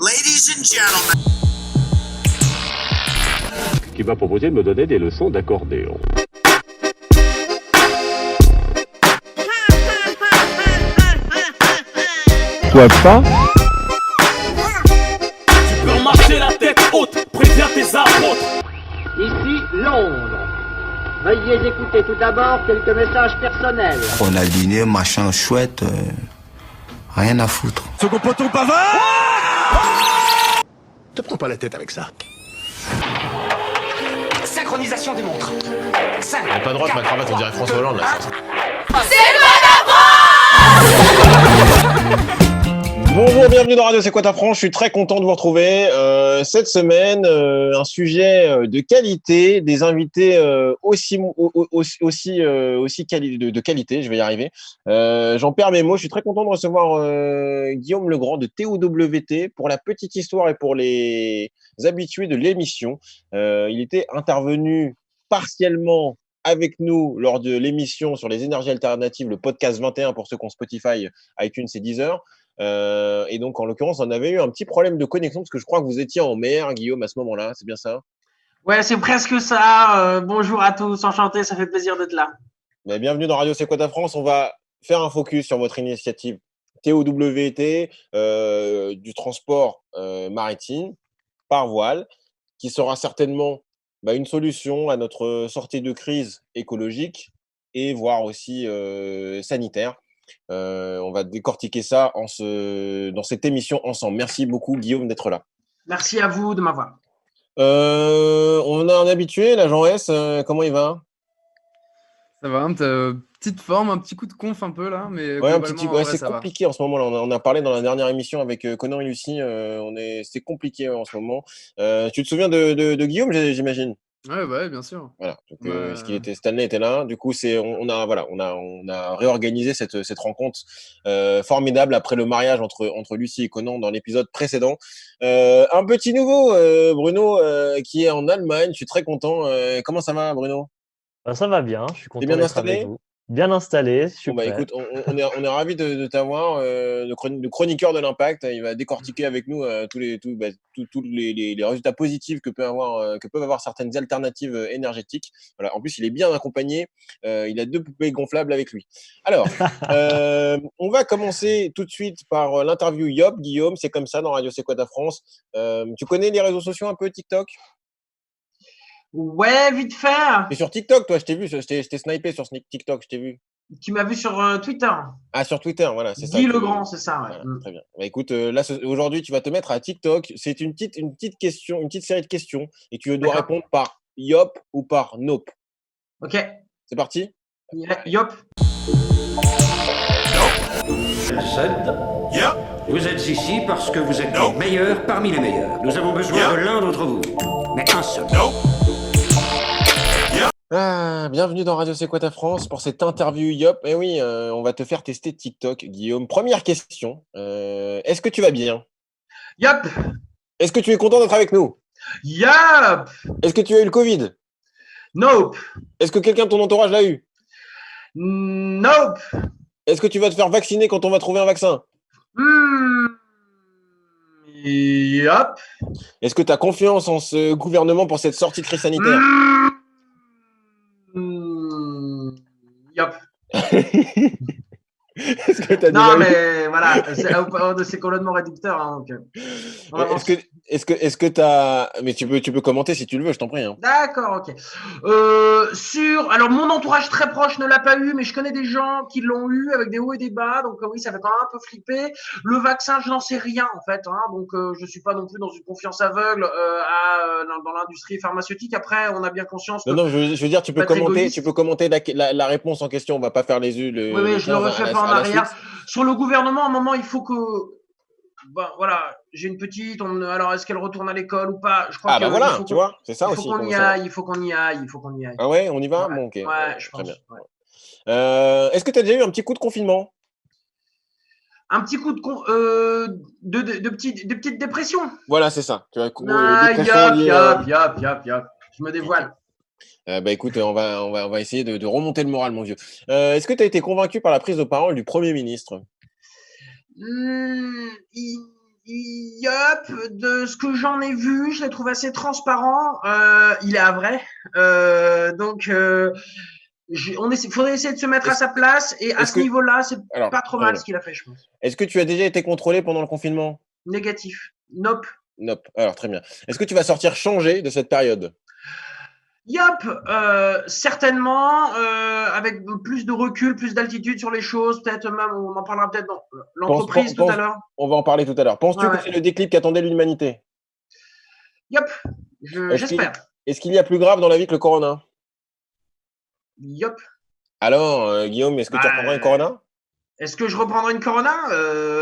Ladies and gentlemen. Qui m'a proposé de me donner des leçons d'accordéon. Toi pas? Tu peux marcher la tête haute, préviens tes apôtres. Ici, Londres. Veuillez écouter tout d'abord quelques messages personnels. On a dîné, machin chouette, rien à foutre. Second poteau bavard. Te prends pas la tête avec ça. Synchronisation des montres. 5, Pas de droit de ma cravate, on dirait François Hollande là. Bonjour, bienvenue dans Radio C'est quoi ta France. Je suis très content de vous retrouver. Cette semaine, un sujet de qualité, des invités aussi de qualité, je vais y arriver. J'en perds mes mots. Je suis très content de recevoir Guillaume Legrand de TOWT. Pour la petite histoire et pour les habitués de l'émission, il était intervenu partiellement avec nous lors de l'émission sur les énergies alternatives, le podcast 21 pour ceux qui ont Spotify, iTunes et Deezer. Et donc, en l'occurrence, on avait eu un petit problème de connexion parce que je crois que vous étiez en mer, Guillaume, à ce moment-là. C'est bien ça? Ouais, c'est presque ça. Bonjour à tous, enchanté, ça fait plaisir d'être là. Mais bienvenue dans Radio C'est quoi ta France. On va faire un focus sur votre initiative TOWT, du transport maritime par voile, qui sera certainement une solution à notre sortie de crise écologique et voire aussi sanitaire. On va décortiquer ça dans cette émission ensemble. Merci beaucoup, Guillaume, d'être là. Merci à vous de m'avoir. On a un habitué, l'agent S. Comment il va? Ça va, petite forme, un petit coup de conf un peu là, mais ouais, c'est compliqué en ce moment. Là, on a parlé dans la dernière émission avec Connor et Lucie. C'est compliqué en ce moment. Tu te souviens de Guillaume, j'imagine? Ouais, bien sûr. Voilà. Donc, Stanley était là. Du coup, on a réorganisé cette rencontre formidable après le mariage entre Lucie et Conan dans l'épisode précédent. Un petit nouveau, Bruno, qui est en Allemagne. Je suis très content. Comment ça va, Bruno? Ça va bien. Je suis content bien d'être installé avec vous. Bien installé. Je suis prêt. Écoute, on est ravis de t'avoir, le chroniqueur de l'Impact. Il va décortiquer avec nous tous les résultats positifs que peuvent avoir certaines alternatives énergétiques. Voilà. En plus, il est bien accompagné. Il a 2 poupées gonflables avec lui. Alors, on va commencer tout de suite par l'interview Yop. Guillaume, c'est comme ça dans Radio C'est quoi ta France. Tu connais les réseaux sociaux un peu, TikTok? Ouais, vite fait. Et sur TikTok, toi, je t'ai vu, je t'ai snipé sur TikTok, je t'ai vu. Tu m'as vu sur Twitter. Ah, sur Twitter, voilà, c'est ça. Guy Legrand, c'est ça, ouais. Voilà, très bien. Écoute, là, aujourd'hui, tu vas te mettre à TikTok. C'est une petite question, une petite série de questions, et tu dois répondre par Yop ou par Nope. Ok. C'est parti? Yop. Yep. Vous êtes ici parce que vous êtes les meilleurs parmi les meilleurs. Nous avons besoin de l'un d'entre vous. Mais un seul. Bienvenue dans Radio C'est quoi ta France pour cette interview Yop. Eh oui, on va te faire tester TikTok, Guillaume. Première question. Est-ce que tu vas bien? Yop. Est-ce que tu es content d'être avec nous? Yop. Est-ce que tu as eu le Covid? Nope. Est-ce que quelqu'un de ton entourage l'a eu? Nope. Est-ce que tu vas te faire vacciner quand on va trouver un vaccin? Yop. Est-ce que tu as confiance en ce gouvernement pour cette sortie de crise sanitaire? Yop. Est-ce que t'as non, mais voilà, c'est complètement réducteur. Hein, donc, est-ce que t'as... Mais tu peux commenter si tu le veux, je t'en prie. Hein. D'accord, ok. Alors, mon entourage très proche ne l'a pas eu, mais je connais des gens qui l'ont eu avec des hauts et des bas. Donc, oui, ça fait quand même un peu flipper. Le vaccin, je n'en sais rien, en fait. Hein, donc, je suis pas non plus dans une confiance aveugle dans l'industrie pharmaceutique. Après, on a bien conscience que... Non, je veux dire, tu peux commenter la réponse en question. On va pas faire les yeux. Oui, je le refais pas en arrière. Sur le gouvernement, à un moment, il faut que... voilà, j'ai une petite. Alors, est-ce qu'elle retourne à l'école ou pas? Je crois voilà, tu vois, c'est ça aussi. Il faut qu'on y aille. Ah ouais, on y va? Ouais. Bon, ok. Ouais, je pense. Très bien. Ouais. Est-ce que tu as déjà eu un petit coup de confinement? Un petit coup de petite dépression. Voilà, c'est ça. Yop. Je me dévoile. Écoute, on va essayer de remonter le moral, mon vieux. Est-ce que tu as été convaincu par la prise de parole du Premier ministre? Yup, de ce que j'en ai vu, je l'ai trouvé assez transparent. Il est à vrai. Faudrait essayer de se mettre à sa place. Et à ce niveau-là, c'est pas trop mal ce qu'il a fait, je pense. Est-ce que tu as déjà été contrôlé pendant le confinement? Négatif. Nope. Nope. Alors, très bien. Est-ce que tu vas sortir changé de cette période? Yup, certainement, avec plus de recul, plus d'altitude sur les choses, peut-être même, on en parlera peut-être dans l'entreprise tout à l'heure. On va en parler tout à l'heure. Penses-tu que c'est le déclic qu'attendait l'humanité? Yup, j'espère. Est-ce qu'il y a plus grave dans la vie que le corona? Yup. Alors, Guillaume, est-ce que tu reprendras une corona? Est-ce que je reprendrai une corona?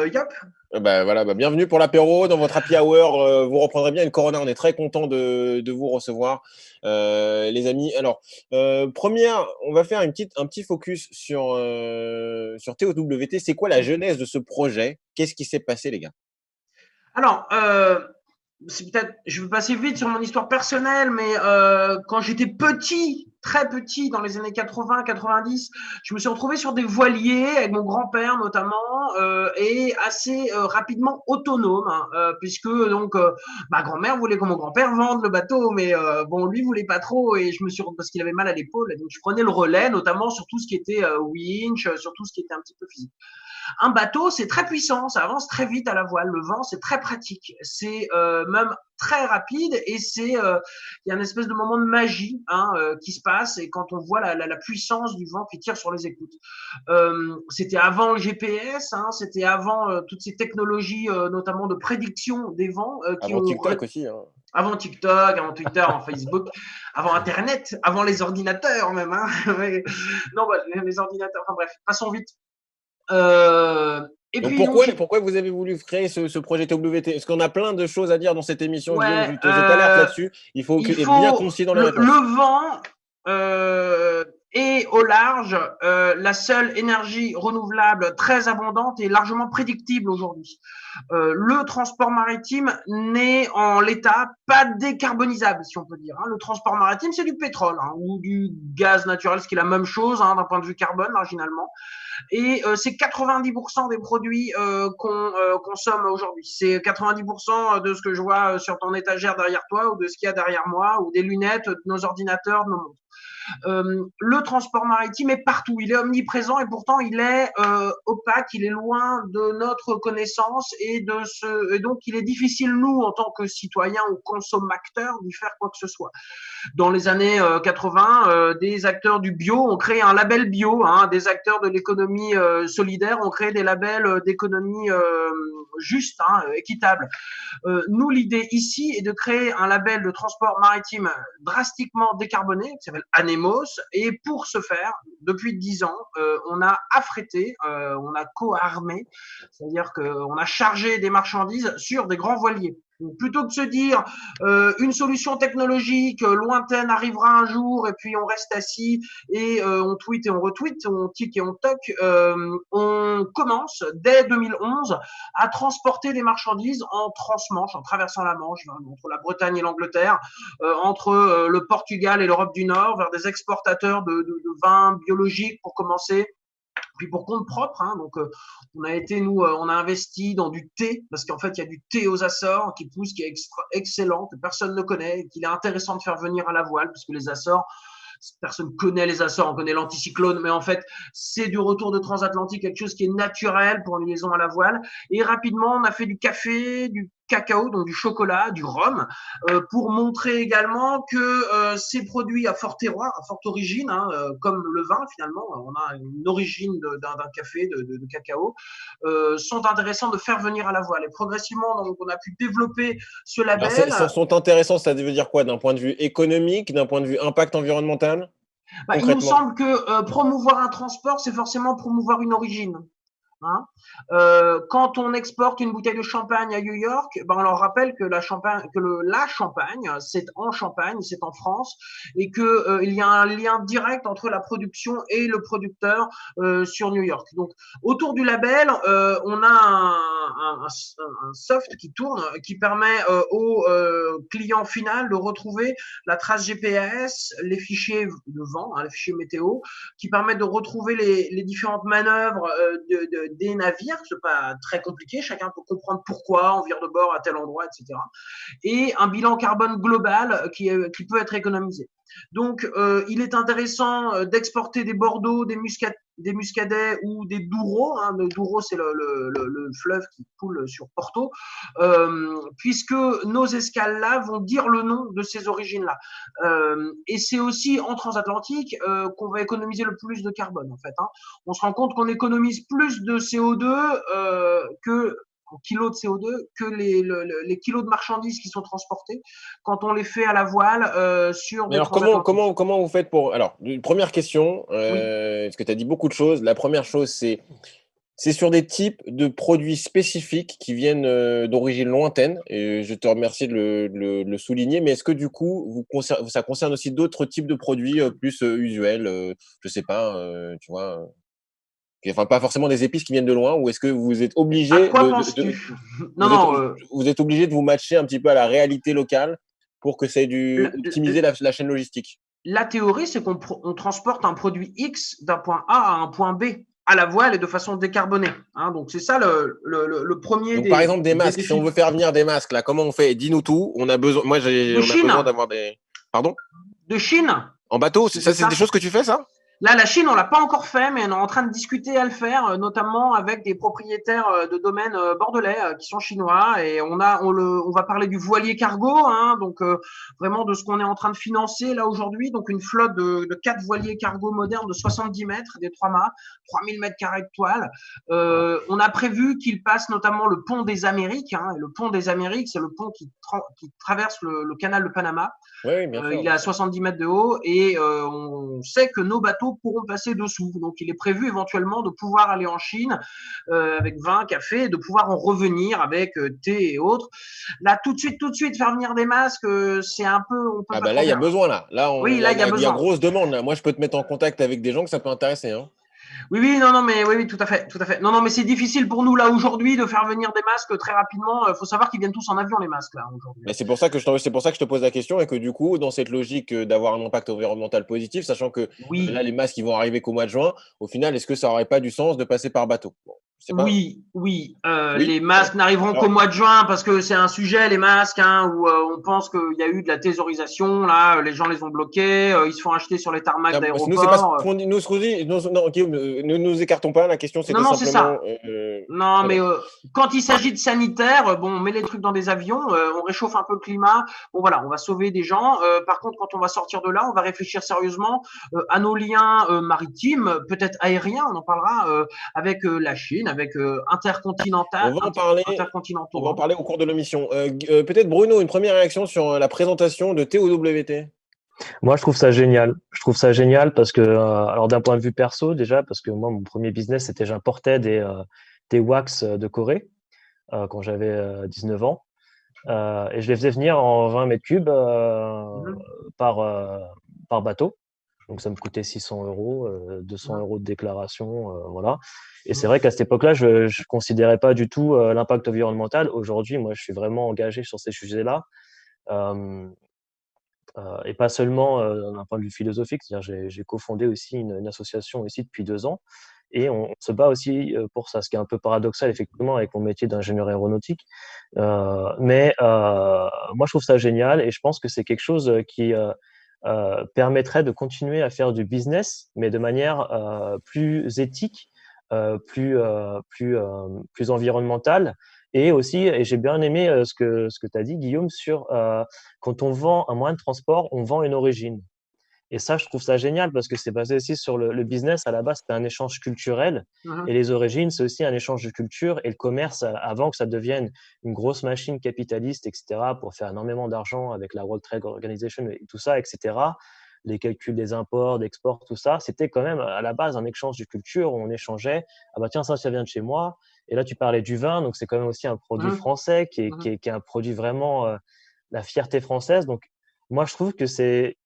Yup. Voilà, bienvenue pour l'apéro dans votre happy hour. Vous reprendrez bien une corona. On est très content de vous recevoir, les amis. Alors, on va faire un petit focus sur TOWT. C'est quoi la genèse de ce projet? Qu'est-ce qui s'est passé, les gars? Alors, je vais passer vite sur mon histoire personnelle, mais quand j'étais petit, très petit, dans les années 80-90, je me suis retrouvé sur des voiliers avec mon grand-père notamment, et assez rapidement autonome, puisque donc ma grand-mère voulait que mon grand-père vende le bateau, mais lui voulait pas trop, et parce qu'il avait mal à l'épaule, donc je prenais le relais, notamment sur tout ce qui était winch, sur tout ce qui était un petit peu physique. Un bateau, c'est très puissant, ça avance très vite à la voile. Le vent, c'est très pratique, c'est même très rapide, et il y a une espèce de moment de magie qui se passe, et quand on voit la puissance du vent qui tire sur les écoutes. C'était avant le GPS, c'était avant toutes ces technologies, notamment de prédiction des vents. Avant TikTok aussi. Avant TikTok, avant Twitter, avant Facebook, avant Internet, avant les ordinateurs même. Les ordinateurs, enfin bref, passons vite. Pourquoi vous avez voulu créer ce projet TOWT? Parce qu'on a plein de choses à dire dans cette émission. Guillaume, je t'alerte là-dessus. Il faut être bien concis dans les réponses. Le vent est au large la seule énergie renouvelable très abondante et largement prédictible aujourd'hui. Le transport maritime n'est en l'état pas décarbonisable, si on peut dire. Le transport maritime, c'est du pétrole ou du gaz naturel, ce qui est la même chose d'un point de vue carbone, marginalement. Et c'est 90% des produits qu'on consomme aujourd'hui. C'est 90% de ce que je vois sur ton étagère derrière toi, ou de ce qu'il y a derrière moi, ou des lunettes, de nos ordinateurs, de nos montres. Le transport maritime est partout, il est omniprésent, et pourtant il est opaque, il est loin de notre connaissance, et donc il est difficile, nous, en tant que citoyens ou consommateurs, d'y faire quoi que ce soit. Dans les années 80, des acteurs du bio ont créé un label bio, des acteurs de l'économie solidaire ont créé des labels d'économie juste, équitable. Nous, l'idée ici est de créer un label de transport maritime drastiquement décarboné, qui s'appelle Anemos, et pour ce faire, depuis 10 ans, on a affrété, on a co-armé, c'est-à-dire qu'on a chargé des marchandises sur des grands voiliers. Donc, plutôt que de se dire une solution technologique lointaine arrivera un jour, et puis on reste assis et on tweet et on retweet, on tic et on toc, on commence dès 2011 à transporter des marchandises en transmanche, en traversant la Manche, entre la Bretagne et l'Angleterre, entre le Portugal et l'Europe du Nord, vers des exportateurs de vins biologiques pour commencer. Puis pour compte propre, donc on a investi dans du thé, parce qu'en fait il y a du thé aux Açores qui pousse, qui est excellent, que personne ne connaît, et qu'il est intéressant de faire venir à la voile, puisque les Açores, personne connaît les Açores, on connaît l'anticyclone, mais en fait c'est du retour de transatlantique, quelque chose qui est naturel pour une liaison à la voile. Et rapidement on a fait du café, du cacao, donc du chocolat, du rhum, pour montrer également que ces produits à fort terroir, à forte origine, comme le vin finalement, on a une origine d'un café, de cacao, sont intéressants de faire venir à la voile. Et progressivement, donc, on a pu développer ce label. Alors, sont intéressants, ça veut dire quoi? D'un point de vue économique, d'un point de vue impact environnemental? Il nous semble que promouvoir un transport, c'est forcément promouvoir une origine. Quand on exporte une bouteille de champagne à New York, on leur rappelle que la Champagne, c'est en Champagne, c'est en France, et que il y a un lien direct entre la production et le producteur sur New York. Donc, autour du label, on a un soft qui tourne, qui permet au client final de retrouver la trace GPS, les fichiers de vent, les fichiers météo, qui permettent de retrouver les différentes manœuvres des navires. C'est pas très compliqué, chacun peut comprendre pourquoi on vire de bord à tel endroit, etc. Et un bilan carbone global qui peut être économisé. Donc, il est intéressant d'exporter des Bordeaux, des Muscadets ou des Douro. Le Douro, c'est le fleuve qui coule sur Porto, puisque nos escales-là vont dire le nom de ces origines-là. Et c'est aussi en transatlantique qu'on va économiser le plus de carbone, en fait. On se rend compte qu'on économise plus de CO2 en kilos de CO2 que les kilos de marchandises qui sont transportés quand on les fait à la voile sur Mais alors, comment vous faites pour… Alors, une première question, parce que tu as dit beaucoup de choses. La première chose, c'est sur des types de produits spécifiques qui viennent d'origine lointaine. Et je te remercie de le souligner. Mais est-ce que du coup, ça concerne aussi d'autres types de produits plus usuels je sais pas, tu vois enfin, pas forcément des épices qui viennent de loin, ou est-ce que vous êtes obligé vous êtes obligé de vous matcher un petit peu à la réalité locale pour que ça ait optimiser la chaîne logistique? La théorie, c'est qu'on transporte un produit X d'un point A à un point B à la voile et de façon décarbonée. Donc, c'est ça le premier. Donc, par exemple, des masques. Si on veut faire venir des masques, là, comment on fait? Dis-nous tout. On a besoin. Moi, on a besoin d'avoir des. Pardon? De Chine. En bateau? Ça, c'est des choses que tu fais, ça? Là, la Chine, on l'a pas encore fait, mais on est en train de discuter à le faire, notamment avec des propriétaires de domaines bordelais qui sont chinois. Et on va parler du voilier cargo, donc vraiment de ce qu'on est en train de financer là aujourd'hui. Donc une flotte de 4 voiliers cargo modernes de 70 mètres, des 3 mâts, 3000 mètres carrés de toile. On a prévu qu'ils passent notamment le pont des Amériques. Et le pont des Amériques, c'est le pont qui traverse le canal de Panama. Oui, bien sûr. Il est à 70 mètres de haut et on sait que nos bateaux pourront passer dessous. Donc, il est prévu éventuellement de pouvoir aller en Chine avec vin, café, et de pouvoir en revenir avec thé et autres. Là, tout de suite, faire venir des masques, c'est un peu… Là, il y a besoin, là. Il y a besoin. Il y a grosse demande, là. Moi, je peux te mettre en contact avec des gens que ça peut intéresser, Oui, non, mais oui, tout à fait. Non, mais c'est difficile pour nous là aujourd'hui de faire venir des masques très rapidement. Faut savoir qu'ils viennent tous en avion les masques là aujourd'hui. Mais c'est pour ça que je te pose la question et que du coup, dans cette logique d'avoir un impact environnemental positif, sachant que là les masques ils vont arriver qu'au mois de juin, au final, est-ce que ça aurait pas du sens de passer par bateau? Oui. Les masques n'arriveront qu'au mois de juin parce que c'est un sujet, les masques, où on pense qu'il y a eu de la thésaurisation. Là, les gens les ont bloqués, ils se font acheter sur les tarmacs d'aéroports. Nous, c'est pas ce qu'on dit. Ne nous écartons pas. La question, c'était simplement. C'est ça. Mais quand il s'agit de sanitaire, on met les trucs dans des avions, on réchauffe un peu le climat. Bon, voilà, on va sauver des gens. Par contre, quand on va sortir de là, on va réfléchir sérieusement à nos liens maritimes, peut-être aériens. On en parlera avec la Chine, avec Intercontinental. On va en parler au cours de l'émission. Peut-être Bruno, une première réaction sur la présentation de TOWT. Moi, je trouve ça génial. Je trouve ça génial parce que, alors d'un point de vue perso déjà, parce que moi, mon premier business, c'était j'importais des wax de Corée quand j'avais 19 ans. Et je les faisais venir en 20 mètres cubes par bateau. Donc, ça me coûtait 600 €, 200 € de déclaration, voilà. Et c'est vrai qu'à cette époque-là, je ne considérais pas du tout l'impact environnemental. Aujourd'hui, moi, je suis vraiment engagé sur ces sujets-là. Et pas seulement d'un point de vue philosophique, c'est-à-dire j'ai cofondé aussi une association ici depuis 2 ans et on se bat aussi pour ça, ce qui est un peu paradoxal effectivement avec mon métier d'ingénieur aéronautique. Mais moi, je trouve ça génial et je pense que c'est quelque chose qui permettrait de continuer à faire du business, mais de manière plus éthique, plus environnementale. Et aussi, et j'ai bien aimé ce que tu as dit, Guillaume, sur quand on vend un moyen de transport, on vend une origine. Et ça, je trouve ça génial parce que c'est basé aussi sur le business. À la base, c'était un échange culturel. Et les origines, c'est aussi un échange de culture. Et le commerce, avant que ça devienne une grosse machine capitaliste, etc., pour faire énormément d'argent avec la World Trade Organization et tout ça, etc., les calculs des imports, d'exports, tout ça, c'était quand même à la base un échange de culture où on échangeait. Ah bah tiens, ça vient de chez moi. Et là, tu parlais du vin, donc c'est quand même aussi un produit français qui est un produit vraiment la fierté française. Donc moi, je trouve que c'est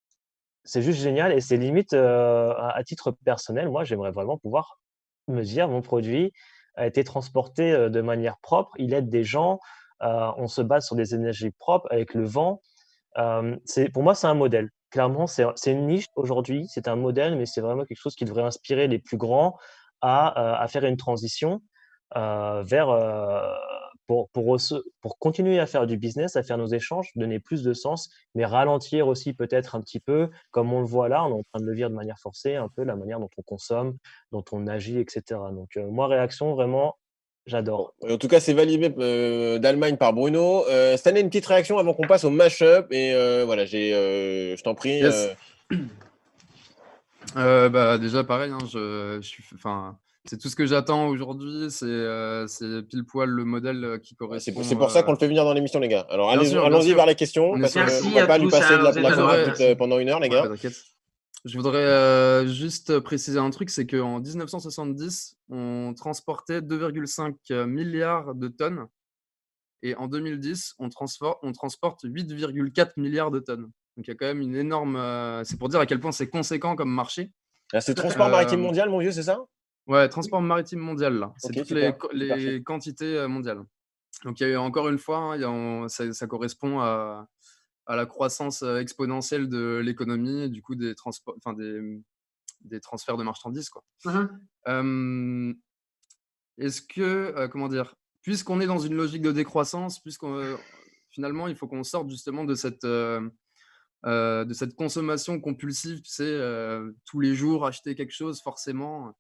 juste génial et c'est limite à titre personnel. Moi, j'aimerais vraiment pouvoir me dire mon produit a été transporté de manière propre. Il aide des gens. On se base sur des énergies propres avec le vent. Pour moi, c'est un modèle. Clairement, c'est une niche aujourd'hui, c'est un modèle, mais c'est vraiment quelque chose qui devrait inspirer les plus grands à faire une transition vers pour continuer à faire du business, à faire nos échanges, donner plus de sens, mais ralentir aussi peut-être un petit peu, comme on le voit là, on est en train de le vivre de manière forcée, un peu la manière dont on consomme, dont on agit, etc. Donc moi, réaction, vraiment, j'adore. En tout cas, c'est validé d'Allemagne par Bruno. Cette année, une petite réaction avant qu'on passe au mash-up. Et voilà, je t'en prie. Yes. Déjà, pareil, hein, c'est tout ce que j'attends aujourd'hui. C'est pile poil le modèle qui correspond. C'est pour ça qu'on le fait venir dans l'émission, les gars. Alors, Bien allons-y sûr. vers les questions, parce qu'on ne va pas lui passer de la parole pendant 1 heure, les gars. T'inquiète. Je voudrais juste préciser un truc, c'est qu'en 1970, on transportait 2,5 milliards de tonnes. Et en 2010, on transporte 8,4 milliards de tonnes. Donc, il y a quand même une énorme… c'est pour dire à quel point c'est conséquent comme marché. Là, c'est transport maritime mondial, mon vieux, c'est ça? Ouais, transport maritime mondial, là. C'est Ok, toutes les quantités mondiales. Donc, il y a eu encore une fois, hein, ça correspond à la croissance exponentielle de l'économie et du coup des transferts de marchandises, quoi. Est-ce que, comment dire, puisqu'on est dans une logique de décroissance, finalement, il faut qu'on sorte justement de cette consommation compulsive, tu sais, tous les jours acheter quelque chose, forcément.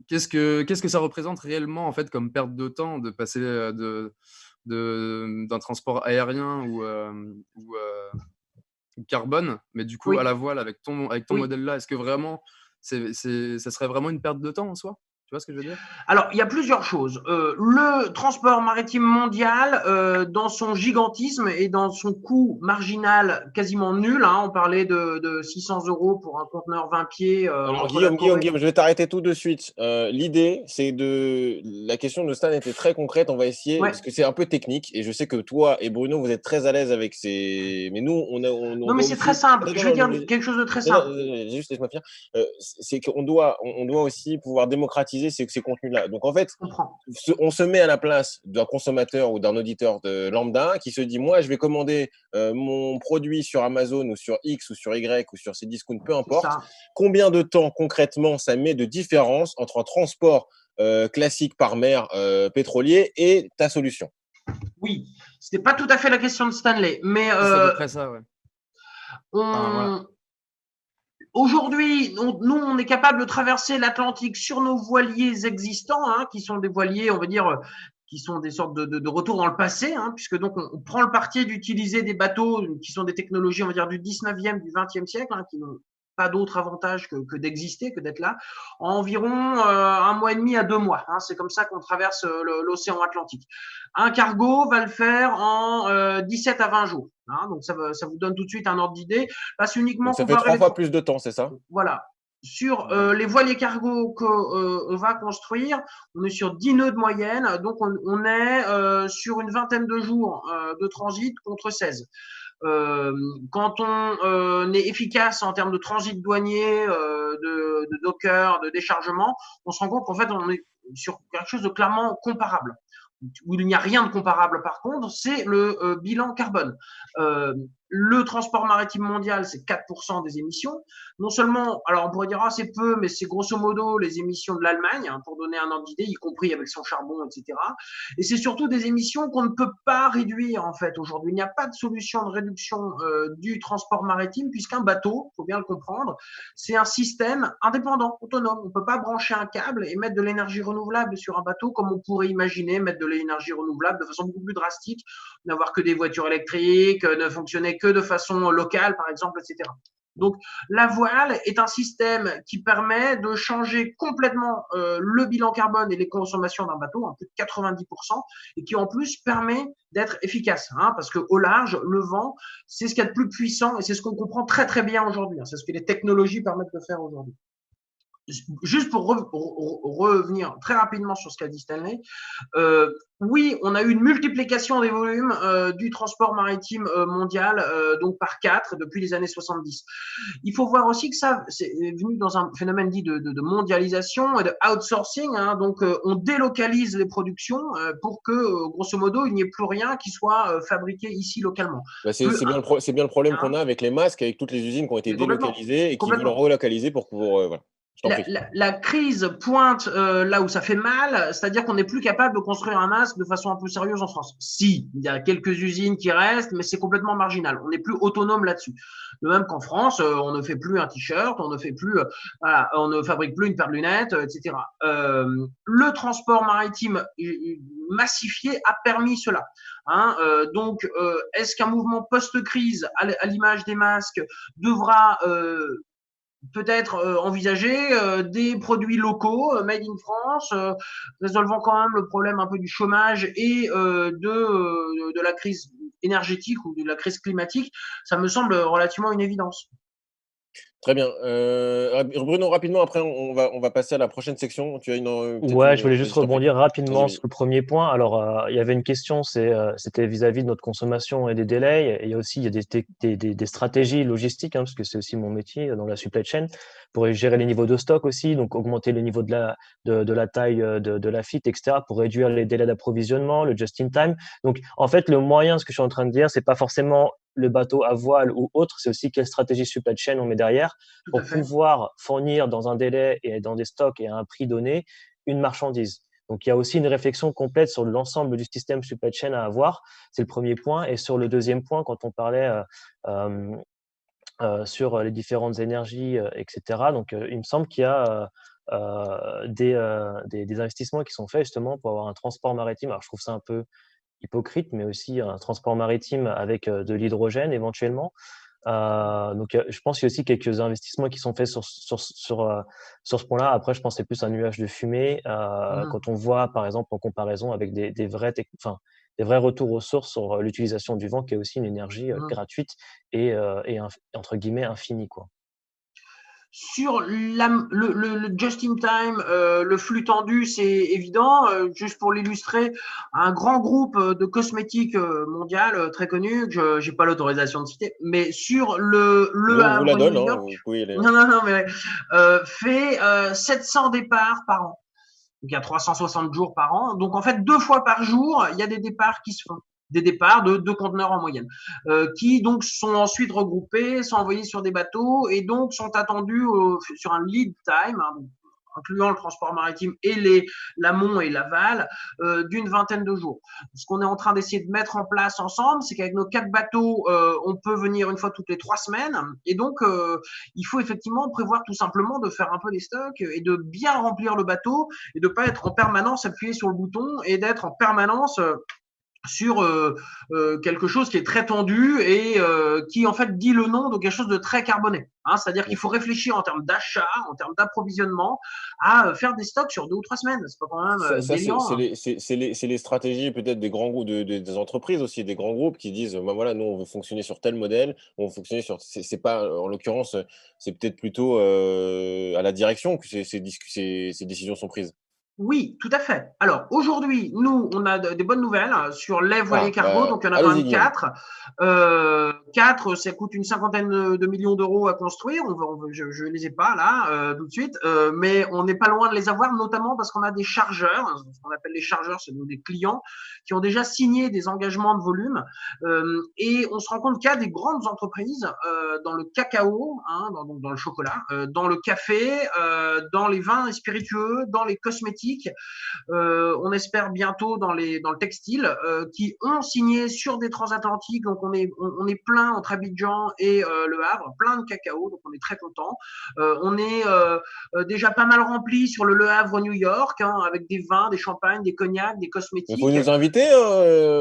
Qu'est-ce que ça représente réellement, en fait, comme perte de temps de passer d'un transport aérien ou carbone, mais du coup à la voile avec ton modèle-là, est-ce que vraiment ça serait vraiment une perte de temps en soi? Tu vois ce que je veux dire? Alors, il y a plusieurs choses. Le transport maritime mondial, dans son gigantisme et dans son coût marginal quasiment nul, hein, on parlait de 600 € pour un conteneur 20 pieds. Alors, Guillaume, je vais t'arrêter tout de suite. L'idée, c'est la question de Stan était très concrète. On va essayer, parce que c'est un peu technique. Et je sais que toi et Bruno, vous êtes très à l'aise avec mais nous, non, mais c'est très simple. Je vais dire quelque chose de très simple. Juste laisse-moi finir. C'est qu'on doit aussi pouvoir démocratiser ces contenus-là. Donc, en fait, on se met à la place d'un consommateur ou d'un auditeur de lambda qui se dit, moi, je vais commander mon produit sur Amazon ou sur X ou sur Y ou sur Cdiscount, peu importe. Combien de temps, concrètement, ça met de différence entre un transport classique par mer pétrolier et ta solution? Oui, ce n'est pas tout à fait la question de Stanley, mais c'est à peu près ça, ouais. Voilà. Aujourd'hui, nous, on est capable de traverser l'Atlantique sur nos voiliers existants, hein, qui sont des voiliers, on va dire, qui sont des sortes de retour dans le passé, hein, puisque donc on prend le parti d'utiliser des bateaux qui sont des technologies, on va dire, du 19e, du 20e siècle, hein, qui n'ont pas d'autre avantage que d'exister, que d'être là, en environ 1 mois et demi à 2 mois. Hein, c'est comme ça qu'on traverse l'océan Atlantique. Un cargo va le faire en 17 à 20 jours. Hein, donc ça vous donne tout de suite un ordre d'idée. Parce uniquement ça fait 3 fois plus de temps, c'est ça? Voilà. Sur les voiliers cargo qu'on va construire, on est sur 10 nœuds de moyenne, donc on est sur une vingtaine de jours de transit contre 16. Quand on est efficace en termes de transit douanier, de docker, de déchargement, on se rend compte qu'en fait on est sur quelque chose de clairement comparable. Où il n'y a rien de comparable par contre, c'est le bilan carbone. Le transport maritime mondial, c'est 4% des émissions. Non seulement, alors on pourrait dire c'est peu, mais c'est grosso modo les émissions de l'Allemagne, hein, pour donner un ordre d'idée, y compris avec son charbon, etc. Et c'est surtout des émissions qu'on ne peut pas réduire en fait aujourd'hui. Il n'y a pas de solution de réduction du transport maritime, puisqu'un bateau, faut bien le comprendre, c'est un système indépendant, autonome. On ne peut pas brancher un câble et mettre de l'énergie renouvelable sur un bateau comme on pourrait imaginer mettre de l'énergie renouvelable de façon beaucoup plus drastique, n'avoir que des voitures électriques, ne fonctionner que de façon locale, par exemple, etc. Donc, la voile est un système qui permet de changer complètement le bilan carbone et les consommations d'un bateau, à plus de 90%, et qui en plus permet d'être efficace, hein, parce qu'au large, le vent, c'est ce qu'il y a de plus puissant et c'est ce qu'on comprend très très bien aujourd'hui. Hein, c'est ce que les technologies permettent de faire aujourd'hui. juste pour revenir très rapidement sur ce qu'a dit Stanley, oui, on a eu une multiplication des volumes du transport maritime mondial, donc par 4 depuis les années 70. Il faut voir aussi que ça, c'est venu dans un phénomène dit de mondialisation et de outsourcing. Hein, donc, on délocalise les productions pour que, grosso modo, il n'y ait plus rien qui soit fabriqué ici localement. Bah, c'est bien le problème qu'on a avec les masques, avec toutes les usines qui ont été délocalisées et qui veulent relocaliser pour voilà. La crise pointe là où ça fait mal, c'est-à-dire qu'on n'est plus capable de construire un masque de façon un peu sérieuse en France. Si, il y a quelques usines qui restent, mais c'est complètement marginal. On n'est plus autonome là-dessus. De même qu'en France, on ne fait plus un t-shirt, on ne fait plus, voilà, on ne fabrique plus une paire de lunettes, etc. Le transport maritime massifié a permis cela. Hein, donc, est-ce qu'un mouvement post-crise, à l'image des masques, devra peut-être envisager des produits locaux made in France, résolvant quand même le problème un peu du chômage et de la crise énergétique ou de la crise climatique, ça me semble relativement une évidence. Très bien. Bruno, rapidement, après, on va passer à la prochaine section. Tu as je voulais juste rebondir rapidement sur le premier point. Alors, il y avait une question, c'était vis-à-vis de notre consommation et des délais. Et il y a aussi des stratégies logistiques, hein, parce que c'est aussi mon métier dans la supply chain, pour gérer les niveaux de stock aussi, donc augmenter les niveaux de la taille de la FIT, etc., pour réduire les délais d'approvisionnement, le just-in-time. Donc, en fait, le moyen, ce que je suis en train de dire, c'est pas forcément le bateau à voile ou autre, c'est aussi quelle stratégie supply chain on met derrière pour pouvoir fournir dans un délai et dans des stocks et à un prix donné une marchandise. Donc, il y a aussi une réflexion complète sur l'ensemble du système supply chain à avoir. C'est le premier point. Et sur le deuxième point, quand on parlait sur les différentes énergies, etc., donc il me semble qu'il y a des investissements qui sont faits justement pour avoir un transport maritime. Alors, je trouve ça un peu hypocrite, mais aussi un transport maritime avec de l'hydrogène éventuellement. Donc, je pense qu'il y a aussi quelques investissements qui sont faits sur ce point-là. Après, je pense que c'est plus un nuage de fumée quand on voit, par exemple, en comparaison avec des vrais retours aux sources sur l'utilisation du vent, qui est aussi une énergie gratuite et entre guillemets infinie, quoi. Sur le just-in-time, le flux tendu, c'est évident. Juste pour l'illustrer, un grand groupe de cosmétiques mondial très connu, que je n'ai pas l'autorisation de citer, mais sur le Havre, vous la donne, New York, non, mais fait 700 départs par an. Donc, il y a 360 jours par an. Donc, en fait, 2 fois par jour, il y a des départs qui se font. Des départs de 2 conteneurs en moyenne, qui donc sont ensuite regroupés, sont envoyés sur des bateaux et donc sont attendus sur un lead time, hein, incluant le transport maritime et l'amont et l'aval, d'une vingtaine de jours. Ce qu'on est en train d'essayer de mettre en place ensemble, c'est qu'avec nos 4 bateaux, on peut venir une fois toutes les 3 semaines. Et donc, il faut effectivement prévoir tout simplement de faire un peu des stocks et de bien remplir le bateau et de pas être en permanence appuyé sur le bouton et d'être en permanence sur quelque chose qui est très tendu et qui en fait dit le nom de quelque chose de très carboné. Hein, c'est-à-dire qu'il faut réfléchir en termes d'achat, en termes d'approvisionnement, à faire des stocks sur 2 ou 3 semaines. C'est pas quand même déliant. C'est les stratégies peut-être des grands groupes, des entreprises aussi, des grands groupes qui disent bah voilà, nous on veut fonctionner sur tel modèle, on veut fonctionner sur. C'est pas, en l'occurrence, c'est peut-être plutôt à la direction que ces décisions sont prises. Oui, tout à fait. Alors, aujourd'hui, nous, on a des bonnes nouvelles sur les voiliers cargo. Donc, il y en a 24. 4, ça coûte une 50aine de millions d'euros à construire. Je les ai pas là tout de suite, mais on n'est pas loin de les avoir, notamment parce qu'on a des chargeurs. Ce qu'on appelle les chargeurs, c'est des clients qui ont déjà signé des engagements de volume. Et on se rend compte qu'il y a des grandes entreprises dans le cacao, hein, dans le chocolat, dans le café, dans les vins et spiritueux, dans les cosmétiques. On espère bientôt dans le textile, qui ont signé sur des transatlantiques. Donc on est plein entre Abidjan et Le Havre, plein de cacao, donc on est très content. On est déjà pas mal rempli sur le Havre New York, hein, avec des vins, des champagnes, des cognacs, des cosmétiques. Il faut nous inviter,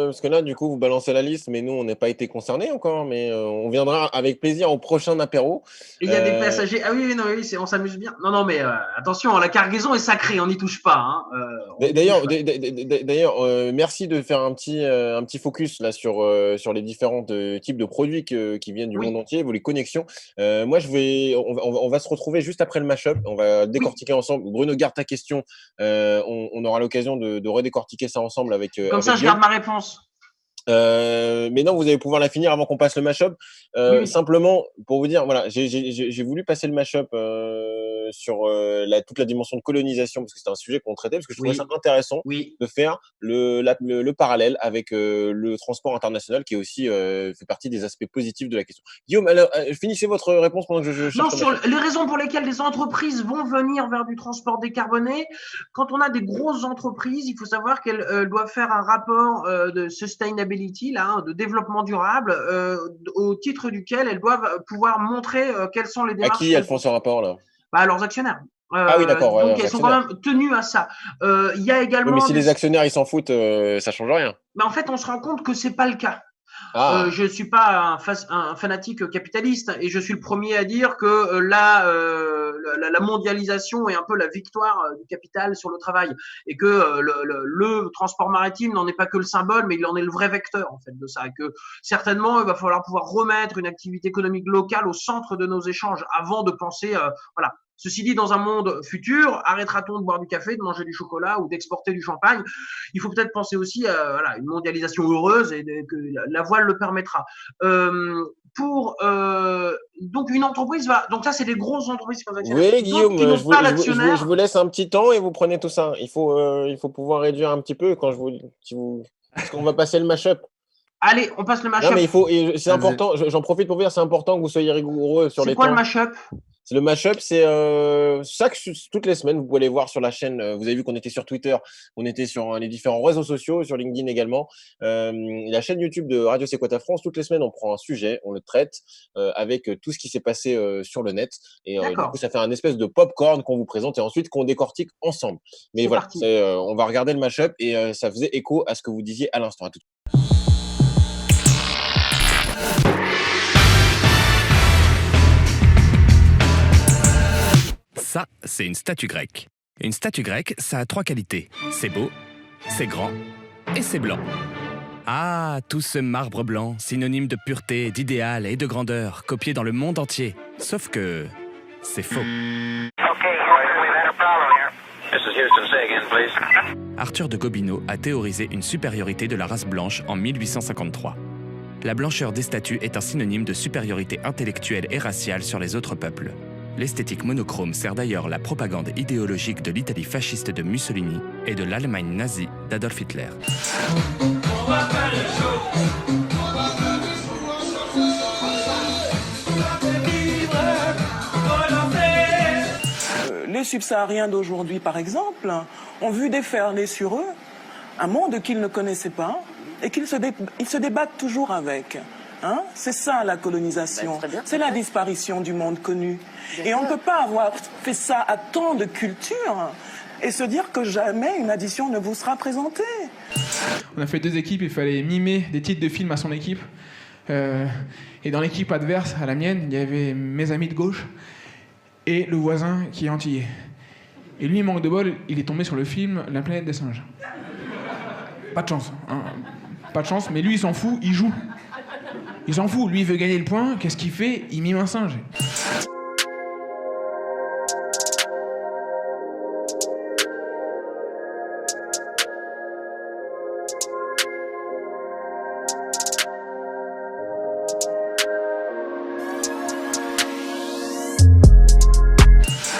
parce que là du coup vous balancez la liste, mais nous on n'a pas été concernés encore, mais on viendra avec plaisir au prochain apéro. Et il y a des passagers. Ah oui, non, oui, on s'amuse bien. Non, mais attention, la cargaison est sacrée, on n'y touche pas. Hein. D'ailleurs, merci de faire un petit focus là sur les différents types de produits qui viennent du monde entier, les connexions. Moi, on va se retrouver juste après le mashup. On va décortiquer ensemble. Bruno, garde ta question. On aura l'occasion de redécortiquer ça ensemble avec. Comme ça, je garde ma réponse. Mais non, vous allez pouvoir la finir avant qu'on passe le mashup. Simplement pour vous dire, voilà, j'ai voulu passer le mashup sur toute la dimension de colonisation parce que c'était un sujet qu'on traitait parce que je trouvais ça intéressant de faire le parallèle avec le transport international qui est aussi fait partie des aspects positifs de la question. Guillaume, alors, finissez votre réponse pendant que je cherche. Non, sur les raisons pour lesquelles les entreprises vont venir vers du transport décarboné, quand on a des grosses entreprises, il faut savoir qu'elles doivent faire un rapport de sustainability, de développement durable, au titre duquel elles doivent pouvoir montrer quelles sont les démarches. À qui elles font ce rapport là? À leurs actionnaires. Oui, d'accord. Donc, elles sont quand même tenues à ça. Il y a également. Mais si les actionnaires ils s'en foutent, ça change rien. Mais en fait, on se rend compte que c'est pas le cas. Je suis pas un fanatique capitaliste et je suis le premier à dire que la mondialisation est un peu la victoire du capital sur le travail et que le transport maritime n'en est pas que le symbole, mais il en est le vrai vecteur en fait de ça. Et que certainement il va falloir pouvoir remettre une activité économique locale au centre de nos échanges avant de penser voilà. Ceci dit, dans un monde futur, arrêtera-t-on de boire du café, de manger du chocolat ou d'exporter du champagne? Il faut peut-être penser aussi à une mondialisation heureuse et que la voile le permettra. Donc une entreprise va. Donc ça, c'est des grosces entreprises. Oui, Guillaume, je vous laisse un petit temps et vous prenez tout ça. Il faut pouvoir réduire un petit peu parce qu'on va passer le mashup. Allez, on passe le mashup. Non, mais c'est important. J'en profite pour vous dire, c'est important que vous soyez rigoureux sur les temps. C'est quoi le mashup? Le mashup, c'est toutes les semaines. Vous pouvez aller voir sur la chaîne. Vous avez vu qu'on était sur Twitter, on était sur les différents réseaux sociaux, sur LinkedIn également. La chaîne YouTube de Radio C'est quoi ta France. Toutes les semaines, on prend un sujet, on le traite avec tout ce qui s'est passé sur le net. Et du coup, ça fait un espèce de popcorn qu'on vous présente et ensuite qu'on décortique ensemble. Mais voilà, on va regarder le mashup et ça faisait écho à ce que vous disiez à l'instant. À tout. Ça, c'est une statue grecque. Une statue grecque, ça a 3 qualités. C'est beau, c'est grand et c'est blanc. Ah, tout ce marbre blanc, synonyme de pureté, d'idéal et de grandeur, copié dans le monde entier. Sauf que c'est faux. Arthur de Gobineau a théorisé une supériorité de la race blanche en 1853. La blancheur des statues est un synonyme de supériorité intellectuelle et raciale sur les autres peuples. L'esthétique monochrome sert d'ailleurs la propagande idéologique de l'Italie fasciste de Mussolini et de l'Allemagne nazie d'Adolf Hitler. Les subsahariens d'aujourd'hui, par exemple, ont vu déferler sur eux un monde qu'ils ne connaissaient pas et qu'ils se débattent toujours avec. Hein? C'est ça la colonisation, c'est la disparition du monde connu. Et on ne peut pas avoir fait ça à tant de cultures et se dire que jamais une addition ne vous sera présentée. On a fait 2 équipes, il fallait mimer des titres de films à son équipe. Et dans l'équipe adverse, à la mienne, il y avait mes amis de gauche et le voisin qui est antillais. Et lui, manque de bol, il est tombé sur le film La planète des singes. Pas de chance, hein. Pas de chance, mais lui, il s'en fout, il joue. Il s'en fout, lui il veut gagner le point, qu'est-ce qu'il fait? Il mime un singe.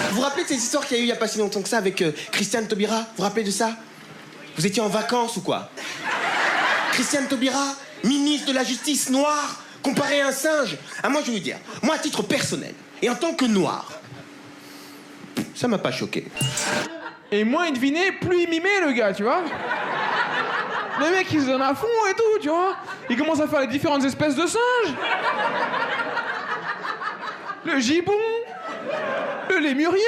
Vous vous rappelez de cette histoire qu'il y a eu il n'y a pas si longtemps que ça avec Christiane Taubira? Vous vous rappelez de ça? Vous étiez en vacances ou quoi? Christiane Taubira, ministre de la Justice noire, comparé à un singe. Ah, moi, je vais vous dire, moi, à titre personnel, et en tant que noir, ça m'a pas choqué. Et moins il devinait, plus il mimait, le gars, tu vois. Le mec, il se donne à fond et tout, tu vois. Il commence à faire les différentes espèces de singes. Le gibbon, le lémurien.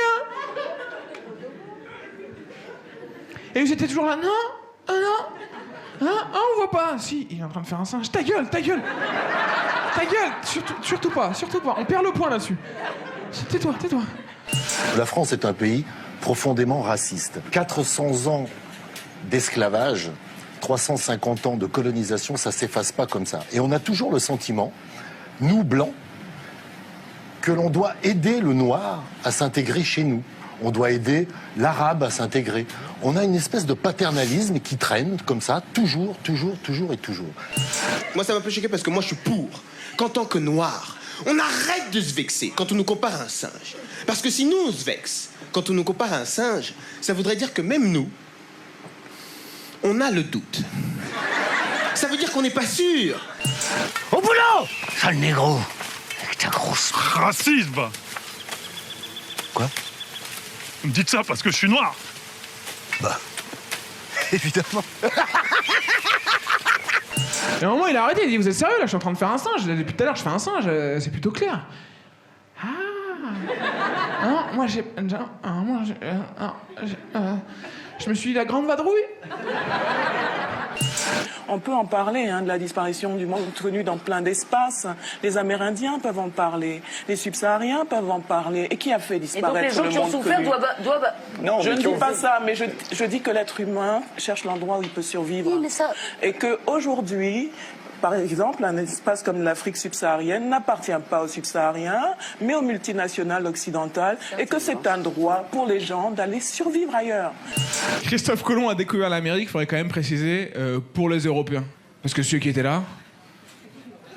Et j'étais toujours là, non, non. Hein, on voit pas. Si, il est en train de faire un singe. Ta gueule, ta gueule. Ta gueule. Surtout pas. On perd le point là-dessus. Tais-toi. La France est un pays profondément raciste. 400 ans d'esclavage, 350 ans de colonisation, ça s'efface pas comme ça. Et on a toujours le sentiment, nous blancs, que l'on doit aider le noir à s'intégrer chez nous. On doit aider l'arabe à s'intégrer. On a une espèce de paternalisme qui traîne comme ça, toujours. Moi, ça m'a un peu choqué parce que moi, je suis pour qu'en tant que noir, on arrête de se vexer quand on nous compare à un singe. Parce que si nous, on se vexe quand on nous compare à un singe, ça voudrait dire que même nous, on a le doute. Ça veut dire qu'on n'est pas sûr. Au boulot, sale négro, avec ta grosse... Racisme. Quoi? Vous me dites ça parce que je suis noir? Bah, évidemment. Et à un moment, il a arrêté, il dit, vous êtes sérieux là, je suis en train de faire un singe. Depuis tout à l'heure, je fais un singe, c'est plutôt clair. Ah non, moi j'ai... Je me suis dit la grande vadrouille. On peut en parler, de la disparition du monde connu dans plein d'espaces. Les Amérindiens peuvent en parler, les Subsahariens peuvent en parler. Et qui a fait disparaître le monde connu? Et donc les gens qui ont souffert doivent... Non, je ne dis pas ça, mais je dis que l'être humain cherche l'endroit où il peut survivre. Oui, mais ça... Et qu'aujourd'hui, par exemple, un espace comme l'Afrique subsaharienne n'appartient pas aux subsahariens, mais aux multinationales occidentales, et que c'est un droit pour les gens d'aller survivre ailleurs. Christophe Colomb a découvert l'Amérique, il faudrait quand même préciser, pour les Européens. Parce que ceux qui étaient là,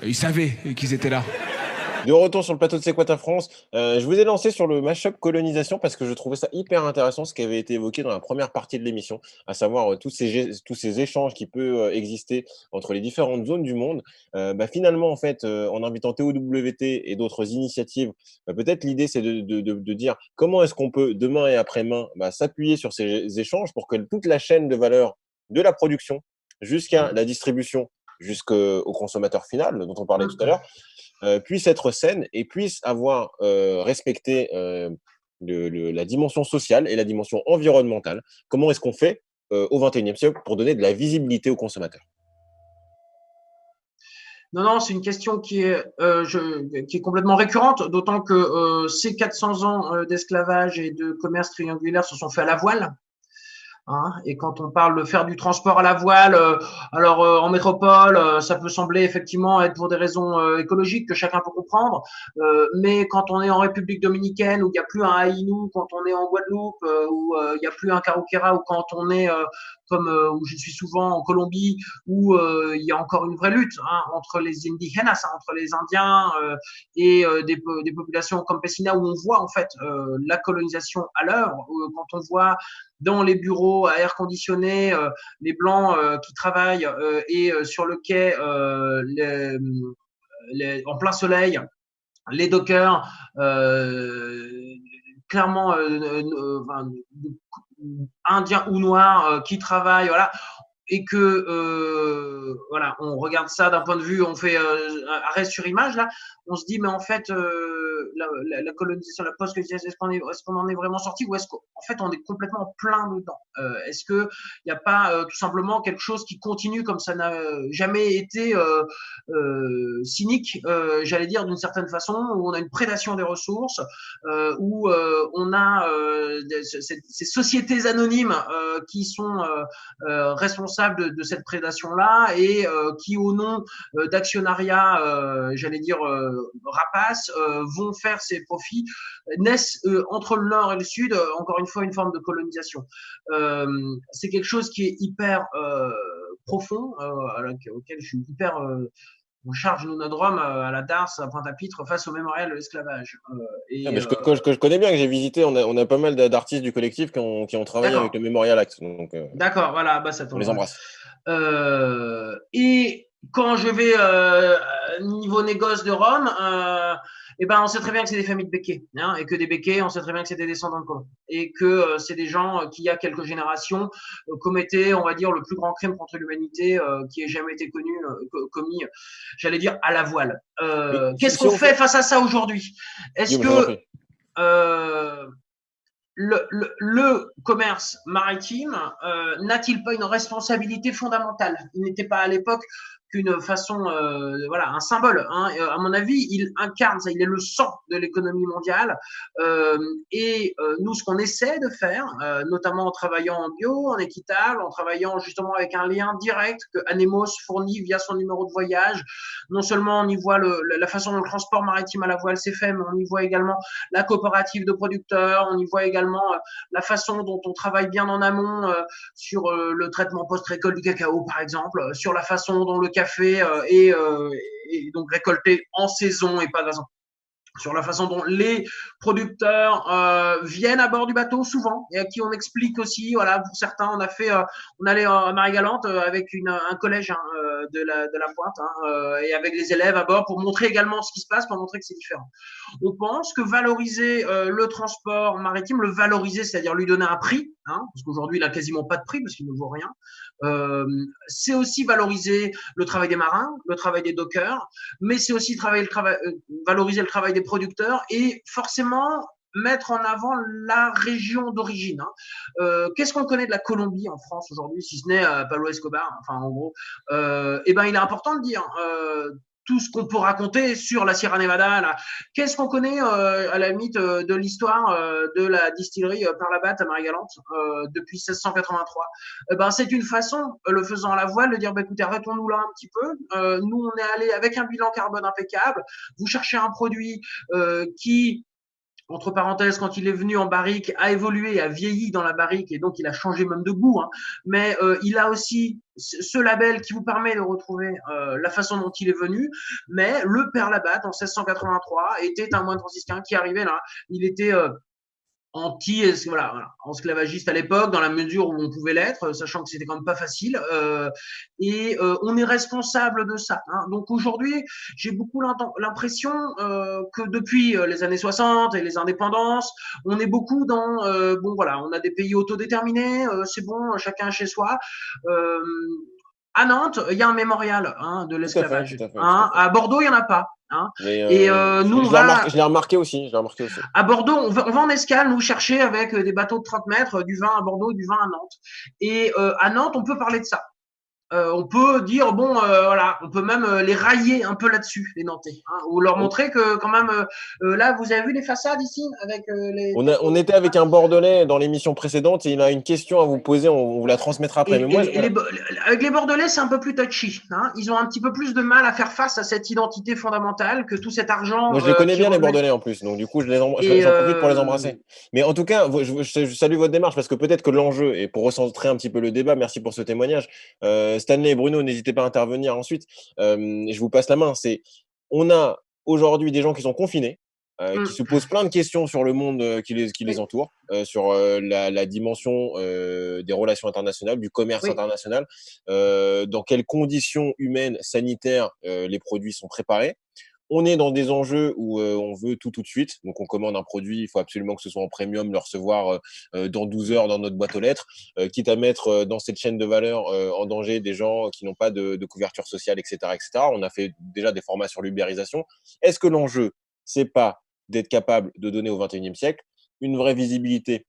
ils savaient qu'ils étaient là. De retour sur le plateau de C'est quoi ta France, je vous ai lancé sur le mashup colonisation parce que je trouvais ça hyper intéressant ce qui avait été évoqué dans la première partie de l'émission, à savoir tous ces échanges qui peuvent exister entre les différentes zones du monde. Finalement, en fait, en invitant TOWT et d'autres initiatives, peut-être l'idée c'est de dire comment est-ce qu'on peut demain et après-demain s'appuyer sur ces échanges pour que toute la chaîne de valeur de la production jusqu'à la distribution, jusqu'au consommateur final dont on parlait tout à l'heure, puisse être saine et puisse avoir respecté la dimension sociale et la dimension environnementale. Comment est-ce qu'on fait au XXIe siècle pour donner de la visibilité aux consommateurs? Non, c'est une question qui est complètement récurrente, d'autant que ces 400 ans d'esclavage et de commerce triangulaire se sont faits à la voile. Et quand on parle de faire du transport à la voile, en métropole, ça peut sembler effectivement être pour des raisons écologiques que chacun peut comprendre, mais quand on est en République dominicaine où il n'y a plus un Aïnou, quand on est en Guadeloupe où il n'y a plus un Karoukera, ou quand on est comme où je suis souvent en Colombie où il y a encore une vraie lutte entre les indígenas, entre les Indiens et des populations campesinas, où on voit en fait la colonisation à l'heure, quand on voit dans les bureaux à air conditionné, les blancs qui travaillent et sur le quai en plein soleil, les dockers clairement indiens ou noirs qui travaillent, voilà, et que on regarde ça d'un point de vue, on fait arrêt sur image là, on se dit mais en fait la colonisation, la post-colonisation, est-ce qu'on en est vraiment sorti, ou est-ce qu'en fait on est complètement plein dedans? Est-ce que il n'y a pas tout simplement quelque chose qui continue comme ça n'a jamais été cynique, j'allais dire d'une certaine façon, où on a une prédation des ressources, où on a ces sociétés anonymes qui sont responsables de cette prédation-là et qui, au nom d'actionnariat, j'allais dire rapace, vont faire ces profits, naissent entre le Nord et le Sud, encore une fois, une forme de colonisation. C'est quelque chose qui est hyper profond, auquel je suis hyper... on charge nous notre Rome à la Darse, à Pointe-à-Pitre, face au mémorial de l'esclavage. Que je connais bien, que j'ai visité, on a pas mal d'artistes du collectif qui ont travaillé avec le Memorial Act. D'accord, voilà, ça tombe. On les embrasse. Et quand je vais niveau négoce de Rome, on sait très bien que c'est des familles de béquets, et que des béquets, on sait très bien que c'est des descendants de colons, et que c'est des gens qui, il y a quelques générations, commettaient, on va dire, le plus grand crime contre l'humanité qui ait jamais été commis, j'allais dire, à la voile. Qu'est-ce qu'on fait face à ça aujourd'hui? Est-ce que le commerce maritime n'a-t-il pas une responsabilité fondamentale? Il n'était pas à l'époque qu'une façon, voilà, un symbole. Hein. À mon avis, il incarne ça, il est le sang de l'économie mondiale. Nous, ce qu'on essaie de faire, notamment en travaillant en bio, en équitable, en travaillant justement avec un lien direct que Anemos fournit via son numéro de voyage. Non seulement on y voit la façon dont le transport maritime à la voile s'est fait, mais on y voit également la coopérative de producteurs, on y voit également la façon dont on travaille bien en amont sur le traitement post-récolte du cacao, par exemple, sur la façon dont le café est donc récolté en saison et pas sur la façon dont les producteurs viennent à bord du bateau souvent et à qui on explique aussi, voilà, pour certains, on allait à Marie-Galante avec un collège de la Pointe et avec les élèves à bord pour montrer également ce qui se passe, pour montrer que c'est différent. On pense que valoriser le transport maritime, le valoriser, c'est-à-dire lui donner un prix, parce qu'aujourd'hui il n'a quasiment pas de prix parce qu'il ne vaut rien, c'est aussi valoriser le travail des marins, le travail des dockers, mais c'est aussi valoriser le travail des producteurs et forcément mettre en avant la région d'origine. Qu'est-ce qu'on connaît de la Colombie en France aujourd'hui, si ce n'est Pablo Escobar, enfin en gros, il est important de dire tout ce qu'on peut raconter sur la Sierra Nevada. Là. Qu'est-ce qu'on connaît à la limite de l'histoire de la distillerie Parlabat à Marie-Galante depuis 1683 c'est une façon, le faisant à la voile, de dire écoutez, arrêtons-nous là un petit peu. Nous, on est allé avec un bilan carbone impeccable. Vous cherchez un produit qui, entre parenthèses, quand il est venu en barrique, a évolué, a vieilli dans la barrique et donc il a changé même de goût. Mais il a aussi ce label qui vous permet de retrouver la façon dont il est venu. Mais le Père Labatt, en 1683, était un moine franciscain qui arrivait là. Il était esclavagiste à l'époque, dans la mesure où on pouvait l'être, sachant que c'était quand même pas facile. On est responsable de ça. Donc aujourd'hui, j'ai beaucoup l'impression que depuis les années 60 et les indépendances, on est beaucoup dans on a des pays autodéterminés, c'est bon, chacun chez soi. À Nantes, il y a un mémorial de l'esclavage. À Bordeaux, il y en a pas. Nous, je l'ai remarqué aussi. À Bordeaux, on va en escale, nous chercher avec des bateaux de 30 mètres, du vin à Bordeaux, du vin à Nantes. Et à Nantes, on peut parler de ça. On peut dire on peut même les railler un peu là-dessus, les Nantais, ou leur montrer que quand même là, vous avez vu les façades ici avec les. On était avec un Bordelais dans l'émission précédente et il a une question à vous poser, on vous la transmettra après. Avec les Bordelais, c'est un peu plus touchy. Ils ont un petit peu plus de mal à faire face à cette identité fondamentale que tout cet argent. Moi, je les connais bien les Bordelais en plus, donc du coup, j'en profite pour les embrasser. Mais en tout cas, je salue votre démarche parce que peut-être que l'enjeu, et pour recentrer un petit peu le débat, merci pour ce témoignage. Stanley et Bruno, n'hésitez pas à intervenir ensuite. Je vous passe la main. On a aujourd'hui des gens qui sont confinés, qui se posent plein de questions sur le monde qui les entoure, sur la dimension des relations internationales, du commerce international, dans quelles conditions humaines, sanitaires les produits sont préparés. On est dans des enjeux où on veut tout de suite. Donc, on commande un produit, il faut absolument que ce soit en premium, le recevoir dans 12 heures dans notre boîte aux lettres, quitte à mettre dans cette chaîne de valeur en danger des gens qui n'ont pas de couverture sociale, etc., etc. On a fait déjà des formats sur l'ubérisation. Est-ce que l'enjeu, c'est pas d'être capable de donner au XXIe siècle une vraie visibilité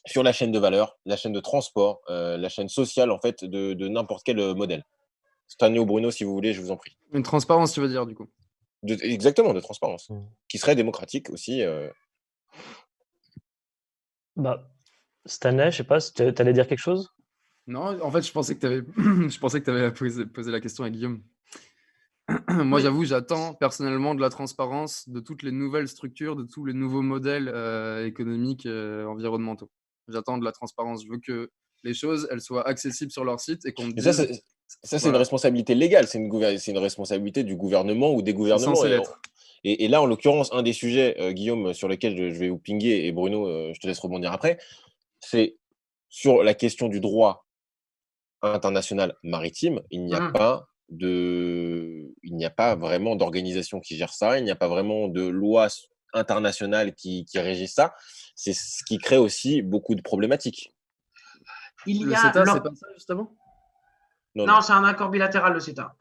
sur la chaîne de valeur, la chaîne de transport, la chaîne sociale, en fait, de n'importe quel modèle? Stanley ou Bruno, si vous voulez, je vous en prie. Une transparence, tu veux dire, du coup? Exactement, de transparence, qui serait démocratique aussi. Stanley, je sais pas, tu allais dire quelque chose? Non, en fait, je pensais que tu avais posé la question à Guillaume. Moi, j'avoue, j'attends personnellement de la transparence de toutes les nouvelles structures, de tous les nouveaux modèles économiques, environnementaux. J'attends de la transparence. Je veux que les choses, elles soient accessibles sur leur site et qu'on me dise... Ça, c'est une responsabilité légale, c'est une responsabilité du gouvernement ou des gouvernements. Et là, en l'occurrence, un des sujets, Guillaume, sur lesquels je vais vous pinguer, et Bruno, je te laisse rebondir après, c'est sur la question du droit international maritime. Il n'y a pas vraiment d'organisation qui gère ça, il n'y a pas vraiment de loi internationale qui régisse ça. C'est ce qui crée aussi beaucoup de problématiques. Le CETA, c'est pas ça, justement ? Non, c'est un accord bilatéral, le CETA.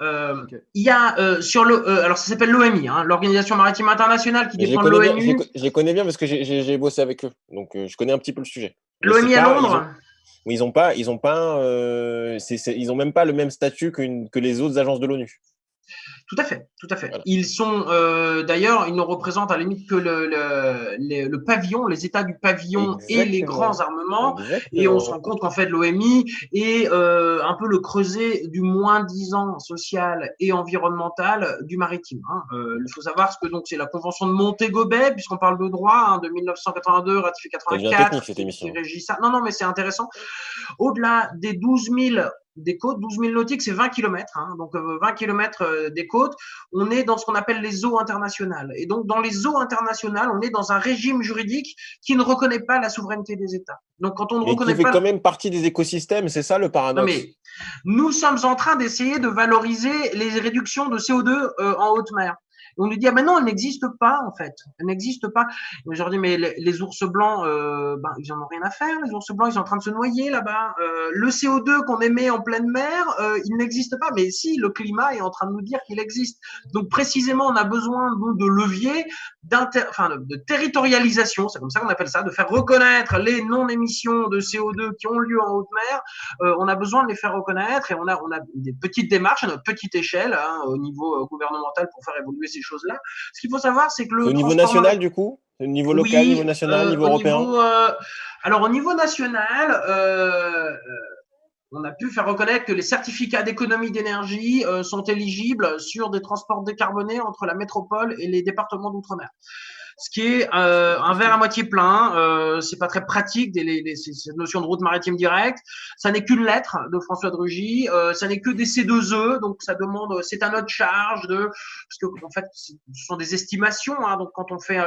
Il y a alors ça s'appelle l'OMI, l'Organisation maritime internationale qui dépend de l'ONU. Je les connais bien parce que j'ai bossé avec eux, donc je connais un petit peu le sujet. L'OMI à Londres. Mais ils ont même pas le même statut que les autres agences de l'ONU. Tout à fait, tout à fait. Ils sont d'ailleurs, ils ne représentent à la limite que le pavillon, les États du pavillon et les grands armements. Et on se rend compte qu'en fait, l'OMI est un peu le creuset du moins-disant social et environnemental du maritime. Il faut savoir que donc c'est la Convention de Montego Bay, puisqu'on parle de droit, de 1982, ratifié 84, qui régit ça. Non, mais c'est intéressant. Au-delà des 12 000 des côtes, 12 000 nautiques, c'est 20 km, donc 20 km des côtes, on est dans ce qu'on appelle les eaux internationales. Et donc, dans les eaux internationales, on est dans un régime juridique qui ne reconnaît pas la souveraineté des États. Donc, quand on ne reconnaît qui fait quand même partie des écosystèmes, c'est ça le paradoxe. Non, mais nous sommes en train d'essayer de valoriser les réductions de CO2 en haute mer. Et on lui dit, ah ben non, elle n'existe pas, en fait. Elle n'existe pas. Et je leur dis, mais les ours blancs, ils en ont rien à faire. Les ours blancs, ils sont en train de se noyer là-bas. Le CO2 qu'on émet en pleine mer, il n'existe pas. Mais si, le climat est en train de nous dire qu'il existe. Donc, précisément, on a besoin de leviers de territorialisation, c'est comme ça qu'on appelle ça, de faire reconnaître les non-émissions de CO2 qui ont lieu en haute mer. On a besoin de les faire reconnaître et on a des petites démarches à notre petite échelle au niveau gouvernemental pour faire évoluer ces choses-là. Ce qu'il faut savoir, c'est que au niveau national, du coup, au niveau local, niveau national, niveau européen. Alors, au niveau national, on a pu faire reconnaître que les certificats d'économie d'énergie sont éligibles sur des transports décarbonés entre la métropole et les départements d'outre-mer. Ce qui est un verre à moitié plein, c'est pas très pratique cette notion de route maritime directe. Ça n'est qu'une lettre de François de Rugy, ça n'est que des C2E, donc ça demande, c'est à notre charge parce que en fait ce sont des estimations, donc quand on fait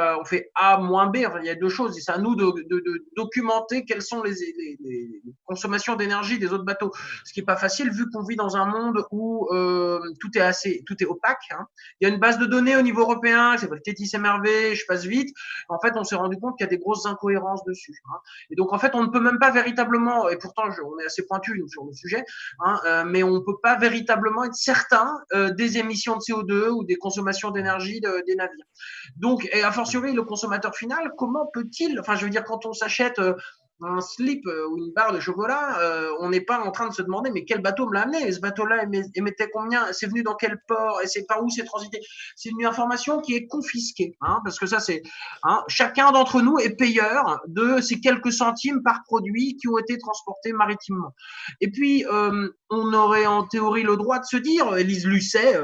A moins B, enfin, il y a deux choses, et c'est à nous de documenter quelles sont les consommations d'énergie des autres bateaux, ce qui est pas facile vu qu'on vit dans un monde où tout est opaque. Il y a une base de données au niveau européen qui s'appelle TETIS-MRV, je passe vite. En fait, on s'est rendu compte qu'il y a des grosses incohérences dessus. Et donc, en fait, on ne peut même pas véritablement, et pourtant, on est assez pointu sur le sujet, mais on ne peut pas véritablement être certain des émissions de CO2 ou des consommations d'énergie des navires. Donc, et a fortiori, le consommateur final, comment peut-il, enfin, je veux dire, quand on s'achète un slip ou une barre de chocolat, on n'est pas en train de se demander mais quel bateau me l'a amené, et ce bateau-là émettait combien, c'est venu dans quel port, et c'est par où c'est transité. C'est une information qui est confisquée, parce que ça c'est chacun d'entre nous est payeur de ces quelques centimes par produit qui ont été transportés maritimement. Et puis on aurait en théorie le droit de se dire, Élise Lucet,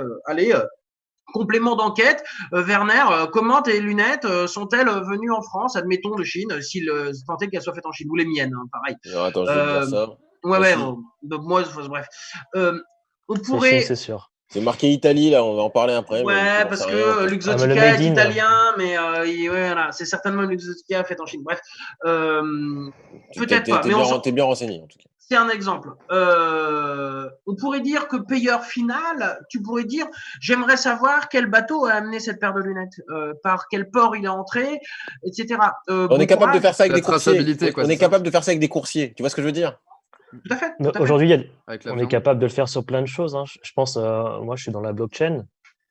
complément d'enquête, Werner, comment tes lunettes sont-elles venues en France, admettons de Chine, s'il tant est qu'elles soient faites en Chine, ou les miennes, pareil. Alors, attends, je vais te dire ça. Ouais, moi, bref. On pourrait. C'est sûr. C'est marqué Italie, là, on va en parler après. Ouais, parce que Luxottica est italien, mais voilà, c'est certainement Luxottica fait en Chine. Bref, peut-être pas. Mais t'es bien renseigné, en tout cas. C'est un exemple. On pourrait dire que payeur final, tu pourrais dire, j'aimerais savoir quel bateau a amené cette paire de lunettes, par quel port il est entré, etc. On est capable de faire ça avec des coursiers. On est capable de faire ça avec des coursiers. Tu vois ce que je veux dire? Tout à fait. Aujourd'hui, on est capable de le faire sur plein de choses. Je pense, moi, je suis dans la blockchain.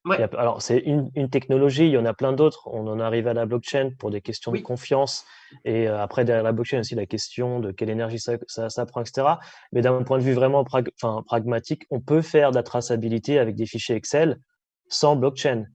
Ouais. Alors, c'est une technologie, il y en a plein d'autres. On en arrive à la blockchain pour des questions de confiance. Et après, derrière la blockchain, aussi la question de quelle énergie ça prend, etc. Mais d'un point de vue vraiment pragmatique, on peut faire de la traçabilité avec des fichiers Excel sans blockchain.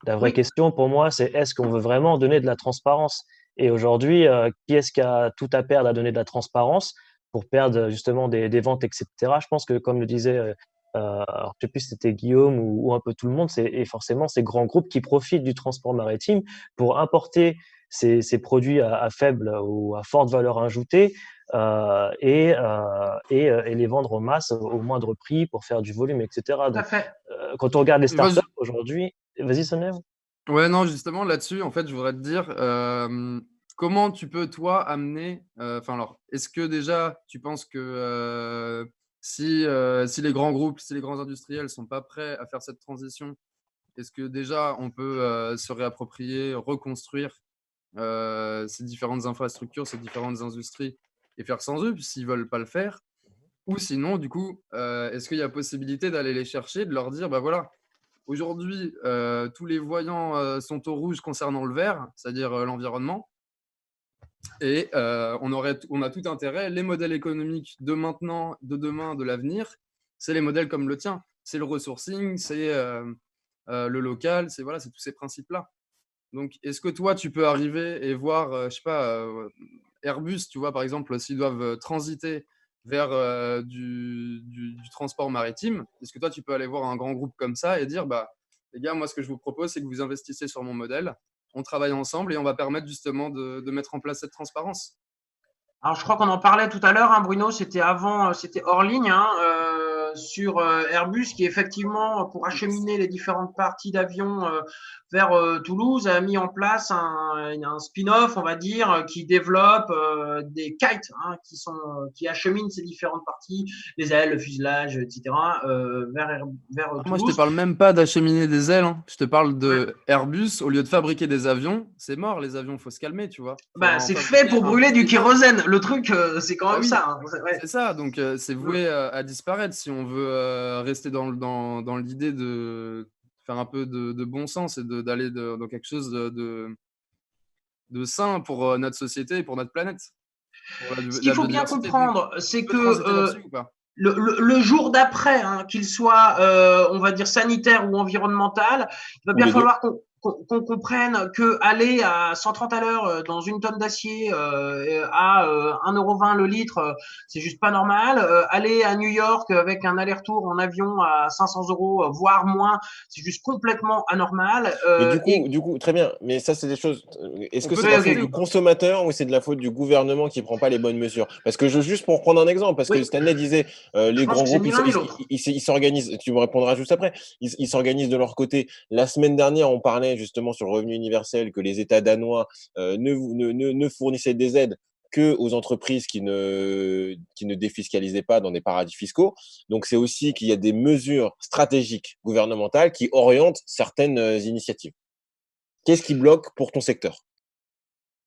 La vraie question pour moi, c'est est-ce qu'on veut vraiment donner de la transparence? Et aujourd'hui, qui est-ce qui a tout à perdre à donner de la transparence pour perdre justement des ventes, etc. Je pense que, comme le disait, alors je ne sais plus si c'était Guillaume ou un peu tout le monde, et forcément ces grands groupes qui profitent du transport maritime pour importer ces produits à faible ou à forte valeur ajoutée et les vendre en masse au moindre prix pour faire du volume, etc. Donc, quand on regarde les startups aujourd'hui, vas-y Sonia. Ouais, non, justement là-dessus, en fait, je voudrais te dire comment tu peux, toi, amener. Alors, est-ce que déjà, tu penses que si les grands groupes, si les grands industriels ne sont pas prêts à faire cette transition, est-ce que déjà on peut se réapproprier, reconstruire ces différentes infrastructures, ces différentes industries et faire sans eux s'ils ne veulent pas le faire? Ou sinon, du coup, est-ce qu'il y a possibilité d'aller les chercher, de leur dire, bah voilà, aujourd'hui, tous les voyants sont au rouge concernant le vert, c'est-à-dire l'environnement. Et on a tout intérêt. Les modèles économiques de maintenant, de demain, de l'avenir, c'est les modèles comme le tien. C'est le resourcing, c'est le local, c'est tous ces principes-là. Donc, est-ce que toi, tu peux arriver et voir, je sais pas, Airbus, tu vois, par exemple, s'ils doivent transiter vers du transport maritime, est-ce que toi, tu peux aller voir un grand groupe comme ça et dire, les gars, moi, ce que je vous propose, c'est que vous investissez sur mon modèle, on travaille ensemble et on va permettre justement de mettre en place cette transparence. Alors, je crois qu'on en parlait tout à l'heure, hein, Bruno, c'était hors ligne, sur Airbus, qui effectivement, pour acheminer les différentes parties d'avion vers Toulouse, a mis en place un spin-off, on va dire, qui développe des kites, qui acheminent ces différentes parties, les ailes, le fuselage, etc., vers Toulouse. Moi, je te parle même pas d'acheminer des ailes, hein. Je te parle de Airbus, au lieu de fabriquer des avions, c'est mort, les avions, faut se calmer, tu vois. C'est fait pour brûler du kérosène. Le truc, c'est quand même ça. Hein. C'est ça, donc c'est voué à disparaître si on veut rester dans l'idée de faire un peu de bon sens et d'aller dans quelque chose de sain pour notre société et pour notre planète. Ce qu'il faut bien comprendre, c'est que le jour d'après, qu'il soit, on va dire, sanitaire ou environnemental, il va bien falloir qu'on comprenne que aller à 130 à l'heure dans une tonne d'acier à 1,20 € le litre, c'est juste pas normal. Aller à New York avec un aller-retour en avion à 500 €, voire moins, c'est juste complètement anormal. Du coup, très bien. Mais ça, c'est des choses. Est-ce que c'est de la faute du consommateur ou c'est de la faute du gouvernement qui prend pas les bonnes mesures? Parce que juste pour prendre un exemple, parce que Stanley disait les grands groupes, ils s'organisent. Tu me répondras juste après. Ils s'organisent de leur côté. La semaine dernière, on parlait justement sur le revenu universel que les États danois ne fournissaient des aides que aux entreprises qui ne défiscalisaient pas dans des paradis fiscaux. Donc, c'est aussi qu'il y a des mesures stratégiques gouvernementales qui orientent certaines initiatives. Qu'est-ce qui bloque pour ton secteur?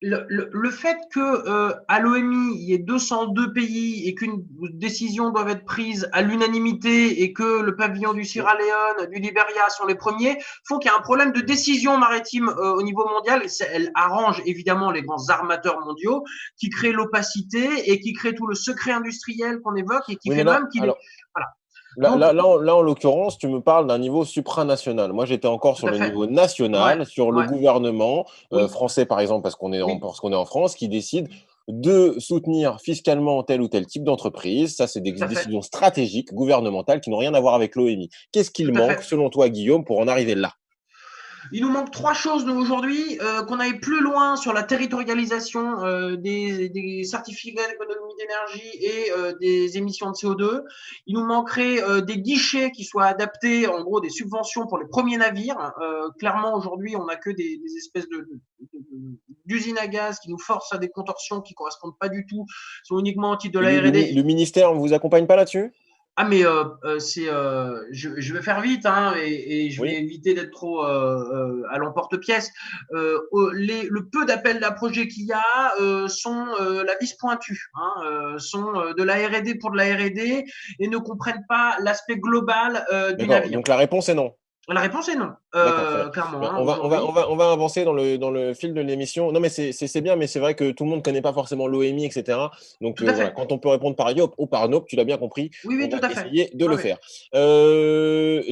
Le fait que à l'OMI, il y ait 202 pays et qu'une décision doit être prise à l'unanimité et que le pavillon du Sierra Leone, du Liberia sont les premiers, font qu'il y a un problème de décision maritime au niveau mondial. Elle arrange évidemment les grands armateurs mondiaux qui créent l'opacité et qui créent tout le secret industriel qu'on évoque et qui fait même qu'il est… Voilà. Là, en l'occurrence, tu me parles d'un niveau supranational. Moi, j'étais encore sur le niveau national, sur le gouvernement français, par exemple, parce qu'on est en France, qui décide de soutenir fiscalement tel ou tel type d'entreprise. Ça, c'est des décisions stratégiques, gouvernementales, qui n'ont rien à voir avec l'OMI. Qu'est-ce qu'il manque, selon toi, Guillaume, pour en arriver là? Il nous manque 3 choses, nous, aujourd'hui, qu'on aille plus loin sur la territorialisation des certificats d'économie d'énergie et des émissions de CO2. Il nous manquerait des guichets qui soient adaptés, en gros, des subventions pour les premiers navires. Clairement, aujourd'hui, on n'a que des espèces d'usines à gaz qui nous forcent à des contorsions qui ne correspondent pas du tout, sont uniquement au titre de la R&D. Le ministère ne vous accompagne pas là-dessus? Ah mais je vais faire vite et je vais éviter d'être trop à l'emporte-pièce. Le peu d'appels à projets qu'il y a sont la vis pointue, sont de la R&D pour de la R&D et ne comprennent pas l'aspect global du navire. Donc la réponse est non. La réponse est non, clairement. On va avancer dans le fil de l'émission. Non, mais c'est bien, mais c'est vrai que tout le monde ne connaît pas forcément l'OMI, etc. Donc, quand on peut répondre par YOP ou par NOP, tu l'as bien compris. Oui, on tout à va fait. essayer de le faire.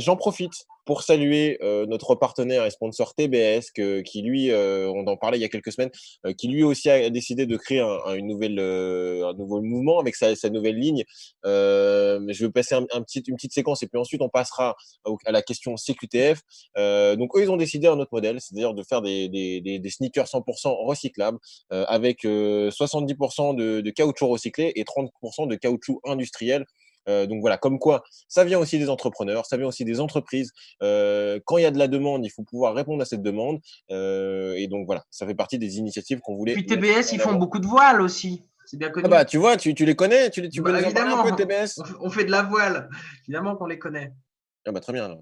J'en profite pour saluer notre partenaire et sponsor TBS, qui lui, on en parlait il y a quelques semaines, qui lui aussi a décidé de créer un nouveau mouvement avec sa nouvelle ligne. Je vais passer une petite séquence et puis ensuite on passera à la question CQTF. Donc eux, ils ont décidé un autre modèle, c'est-à-dire de faire des sneakers 100% recyclables avec 70% de caoutchouc recyclé et 30% de caoutchouc industriel. Donc voilà, comme quoi, ça vient aussi des entrepreneurs, ça vient aussi des entreprises. Quand il y a de la demande, il faut pouvoir répondre à cette demande. Et donc voilà, ça fait partie des initiatives qu'on voulait. Puis TBS, ils font beaucoup de voiles aussi. C'est bien connu. Ah bah tu vois, tu les connais, tu peux nous en parler un peu de TBS? On fait de la voile, évidemment qu'on les connaît. Ah bah très bien alors.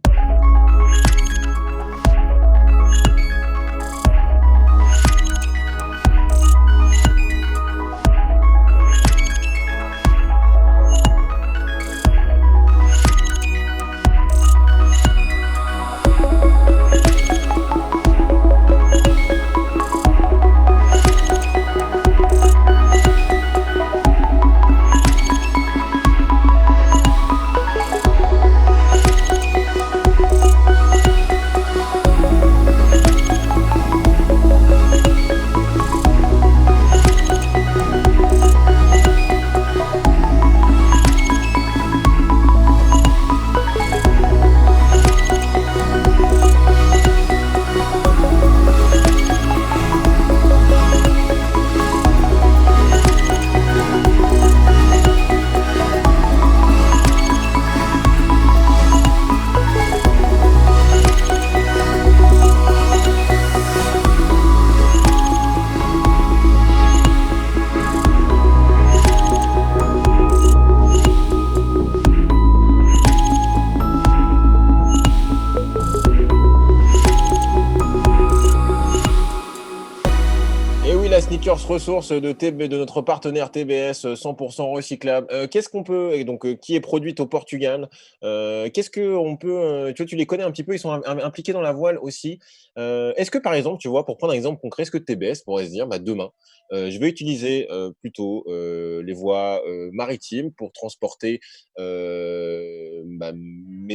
ressource de notre partenaire TBS 100% recyclable. Qu'est-ce qu'on peut, et donc qui est produite au Portugal. Qu'est-ce qu'on peut, tu vois, tu les connais un petit peu, ils sont impliqués dans la voile aussi. Est-ce que par exemple, tu vois, pour prendre un exemple concret, est-ce que TBS pourrait se dire, bah, demain, je vais utiliser plutôt les voies maritimes pour transporter mes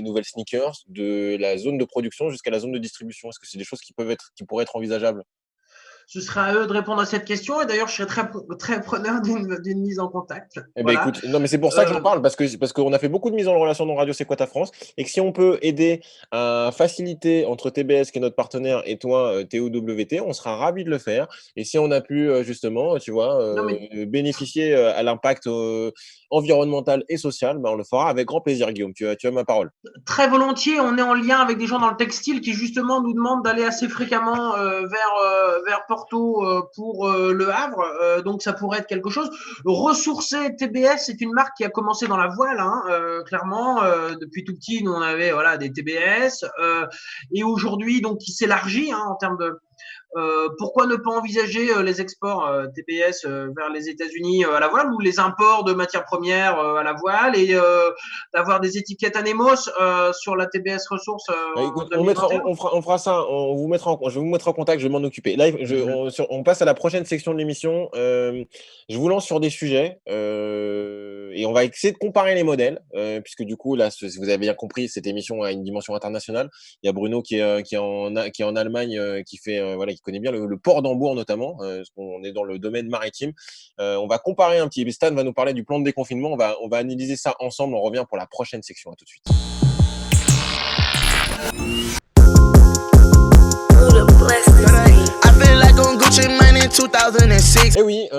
nouvelles sneakers de la zone de production jusqu'à la zone de distribution. Est-ce que c'est des choses qui pourraient être envisageables? Ce sera à eux de répondre à cette question. Et d'ailleurs, je serais très preneur d'une mise en contact. Eh ben, écoute, non, mais c'est pour ça que j'en parle, parce qu'on a fait beaucoup de mises en relation dans Radio C'est quoi ta France, et que si on peut aider à faciliter entre TBS, qui est notre partenaire, et toi, TOWT, on sera ravis de le faire. Et si on a pu, justement, tu vois, bénéficier à l'impact environnemental et social, ben, on le fera avec grand plaisir, Guillaume. Tu as ma parole. Très volontiers, on est en lien avec des gens dans le textile qui justement nous demandent d'aller assez fréquemment vers Porto pour Le Havre. Donc ça pourrait être quelque chose. Ressourcer TBS, c'est une marque qui a commencé dans la voile, clairement. Depuis tout petit, nous on avait des TBS et aujourd'hui donc qui s'élargit en termes de pourquoi ne pas envisager les exports TBS vers les États-Unis à la voile ou les imports de matières premières à la voile et d'avoir des étiquettes Anemos sur la TBS ressources Écoute, on fera ça, je vais vous mettre en contact, je vais m'en occuper. Là, on passe à la prochaine section de l'émission. Je vous lance sur des sujets et on va essayer de comparer les modèles, puisque du coup, là, si vous avez bien compris, cette émission a une dimension internationale. Il y a Bruno qui est en Allemagne, qui connaît bien le port d'Hambourg notamment, parce qu'on est dans le domaine maritime. On va comparer un petit peu. Stan va nous parler du plan de déconfinement. On va analyser ça ensemble. On revient pour la prochaine section. À tout de suite. Et oui,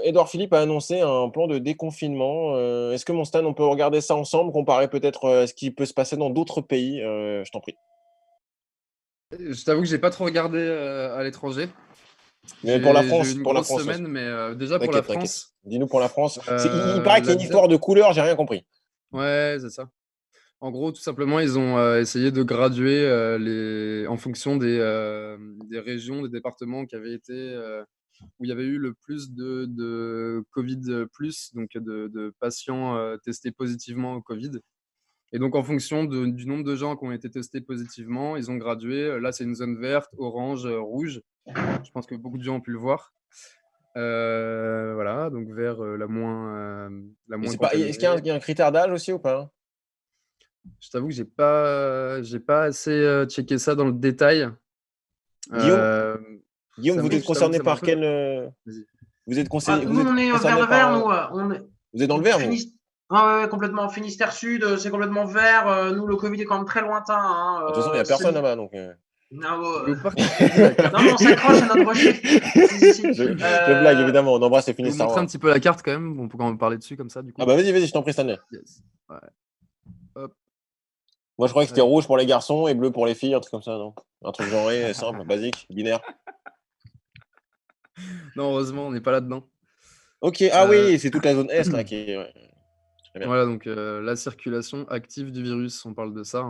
Edouard Philippe a annoncé un plan de déconfinement. Est-ce que mon Stan, on peut regarder ça ensemble, comparer peut-être ce qui peut se passer dans d'autres pays? Je t'en prie. Je t'avoue que j'ai pas trop regardé à l'étranger. Mais pour la France, j'ai eu une pour la grosse France. semaine, mais déjà pour la France. Dis-nous pour la France. Il paraît qu'il y a une histoire de couleur, j'ai rien compris. Ouais, c'est ça. En gros, tout simplement, ils ont essayé de graduer en fonction des régions, des départements qui avaient été où il y avait eu le plus de Covid+, donc de patients testés positivement au Covid. Et donc, en fonction du nombre de gens qui ont été testés positivement, ils ont gradué. Là, c'est une zone verte, orange, rouge. Je pense que beaucoup de gens ont pu le voir. Voilà, donc vert, la moins contaminée. Est-ce qu'il y a un critère d'âge aussi ou pas? Je t'avoue que j'ai pas assez checké ça dans le détail. Guillaume, vous êtes concerné par quel vous êtes conseillé? Nous, on est vert de vert. Vous êtes dans le vert, vous? Ouais, complètement. Finistère Sud, c'est complètement vert. Nous, le Covid est quand même très lointain. De toute façon, il n'y a personne là-bas, donc. Non, on s'accroche à notre rocher. Je blague, évidemment. On embrasse les Finistère. Finistère. Je vais vous montrer un petit peu la carte quand même. On peut quand même parler dessus comme ça, du coup. Ah bah vas-y, je t'en prie, Stanley. Yes. Ouais. Hop. Moi, je croyais que c'était rouge pour les garçons et bleu pour les filles, un truc comme ça, non? Un truc genré, simple, basique, binaire. Non, heureusement, on n'est pas là-dedans. Ok, oui, c'est toute la zone Est là qui est. Ouais. Très bien. Voilà, donc la circulation active du virus, on parle de ça.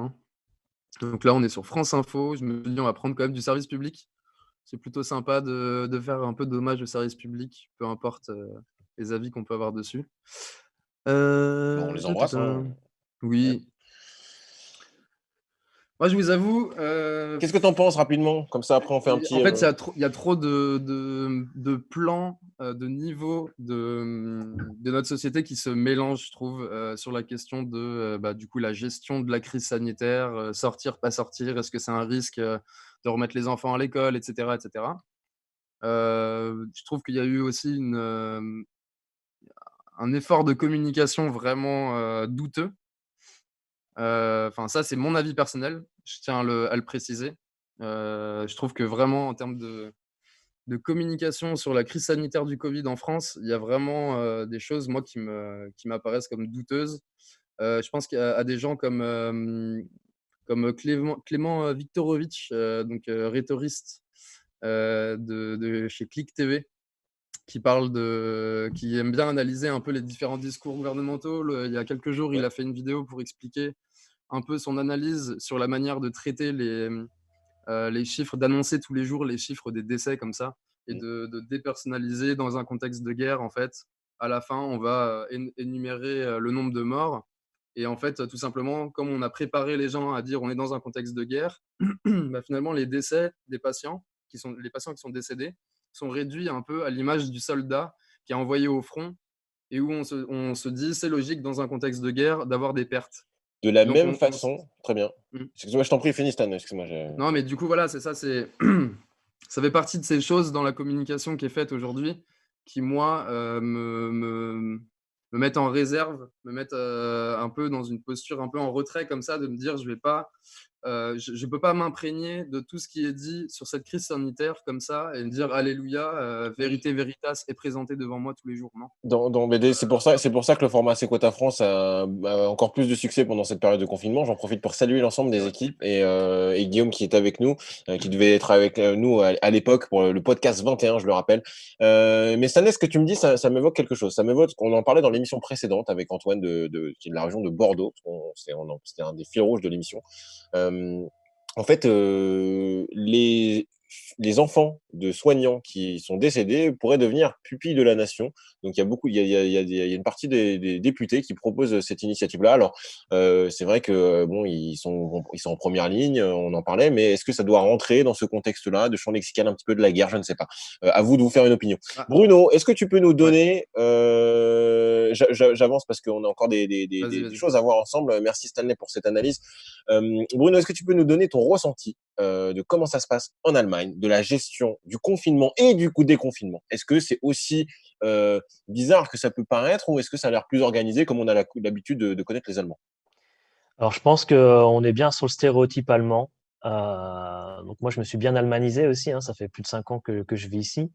Donc là, on est sur France Info. Je me dis, on va prendre quand même du service public. C'est plutôt sympa de faire un peu d'hommage au service public, peu importe les avis qu'on peut avoir dessus. On les embrasse. Oui. Ouais. Moi, je vous avoue. Qu'est-ce que tu en penses rapidement? Comme ça, après, on fait un petit. En fait, il y a trop de plans, de niveaux de notre société qui se mélangent, je trouve, sur la question de du coup, la gestion de la crise sanitaire, sortir, pas sortir, est-ce que c'est un risque de remettre les enfants à l'école, etc. etc. Je trouve qu'il y a eu aussi un effort de communication vraiment douteux. Enfin, ça, c'est mon avis personnel. Je tiens à le préciser. Je trouve que vraiment, en termes de communication sur la crise sanitaire du Covid en France, il y a vraiment des choses, moi, qui m'apparaissent comme douteuses. Je pense à des gens comme Clément Viktorovitch, donc rhétoriste de chez Click TV, qui aime bien analyser un peu les différents discours gouvernementaux. Il y a quelques jours, il a fait une vidéo pour expliquer un peu son analyse sur la manière de traiter les chiffres, d'annoncer tous les jours les chiffres des décès comme ça. et de dépersonnaliser dans un contexte de guerre, en fait. À la fin, on va énumérer le nombre de morts. Et en fait, tout simplement, comme on a préparé les gens à dire on est dans un contexte de guerre, bah, finalement, les décès des patients, les patients qui sont décédés, sont réduits un peu à l'image du soldat qui est envoyé au front et où on se dit c'est logique dans un contexte de guerre d'avoir des pertes. De la Donc, même façon, très bien. Mmh. Excuse-moi, je t'en prie, finis Stan, excuse-moi. Non, mais du coup, voilà, c'est ça, ça fait partie de ces choses dans la communication qui est faite aujourd'hui qui, moi, me mettent en réserve, me mettent un peu dans une posture un peu en retrait comme ça, de me dire je vais pas, je peux pas m'imprégner de tout ce qui est dit sur cette crise sanitaire comme ça et me dire alléluia, vérité veritas est présentée devant moi tous les jours, non. Mais c'est pour ça que le format C'est Quota France a encore plus de succès pendant cette période de confinement. J'en profite pour saluer l'ensemble des équipes et Guillaume qui est avec nous, qui devait être avec nous à l'époque pour le podcast 21, je le rappelle. Mais Stanley, ce que tu me dis, ça m'évoque quelque chose. Ça m'évoque, on en parlait dans l'émission précédente avec Antoine qui est de la région de Bordeaux. C'était un des fils rouges de l'émission. En fait, les enfants de soignants qui sont décédés pourraient devenir pupilles de la nation. Donc il y a une partie des députés qui proposent cette initiative-là. Alors c'est vrai que bon, ils sont en première ligne, on en parlait, mais est-ce que ça doit rentrer dans ce contexte-là de champ lexical un petit peu de la guerre? Je ne sais pas. À vous de vous faire une opinion. Bruno, est-ce que tu peux nous donner j'avance parce qu'on a encore des choses à voir ensemble. Merci Stanley pour cette analyse. Bruno, est-ce que tu peux nous donner ton ressenti de comment ça se passe en Allemagne, de la gestion du confinement et du coup déconfinement? Est-ce que c'est aussi bizarre que ça peut paraître ou est-ce que ça a l'air plus organisé comme on a l'habitude de connaître les Allemands? Alors, je pense qu'on est bien sur le stéréotype allemand. Donc moi, je me suis bien almanisé aussi, hein, ça fait plus de 5 ans que je vis ici.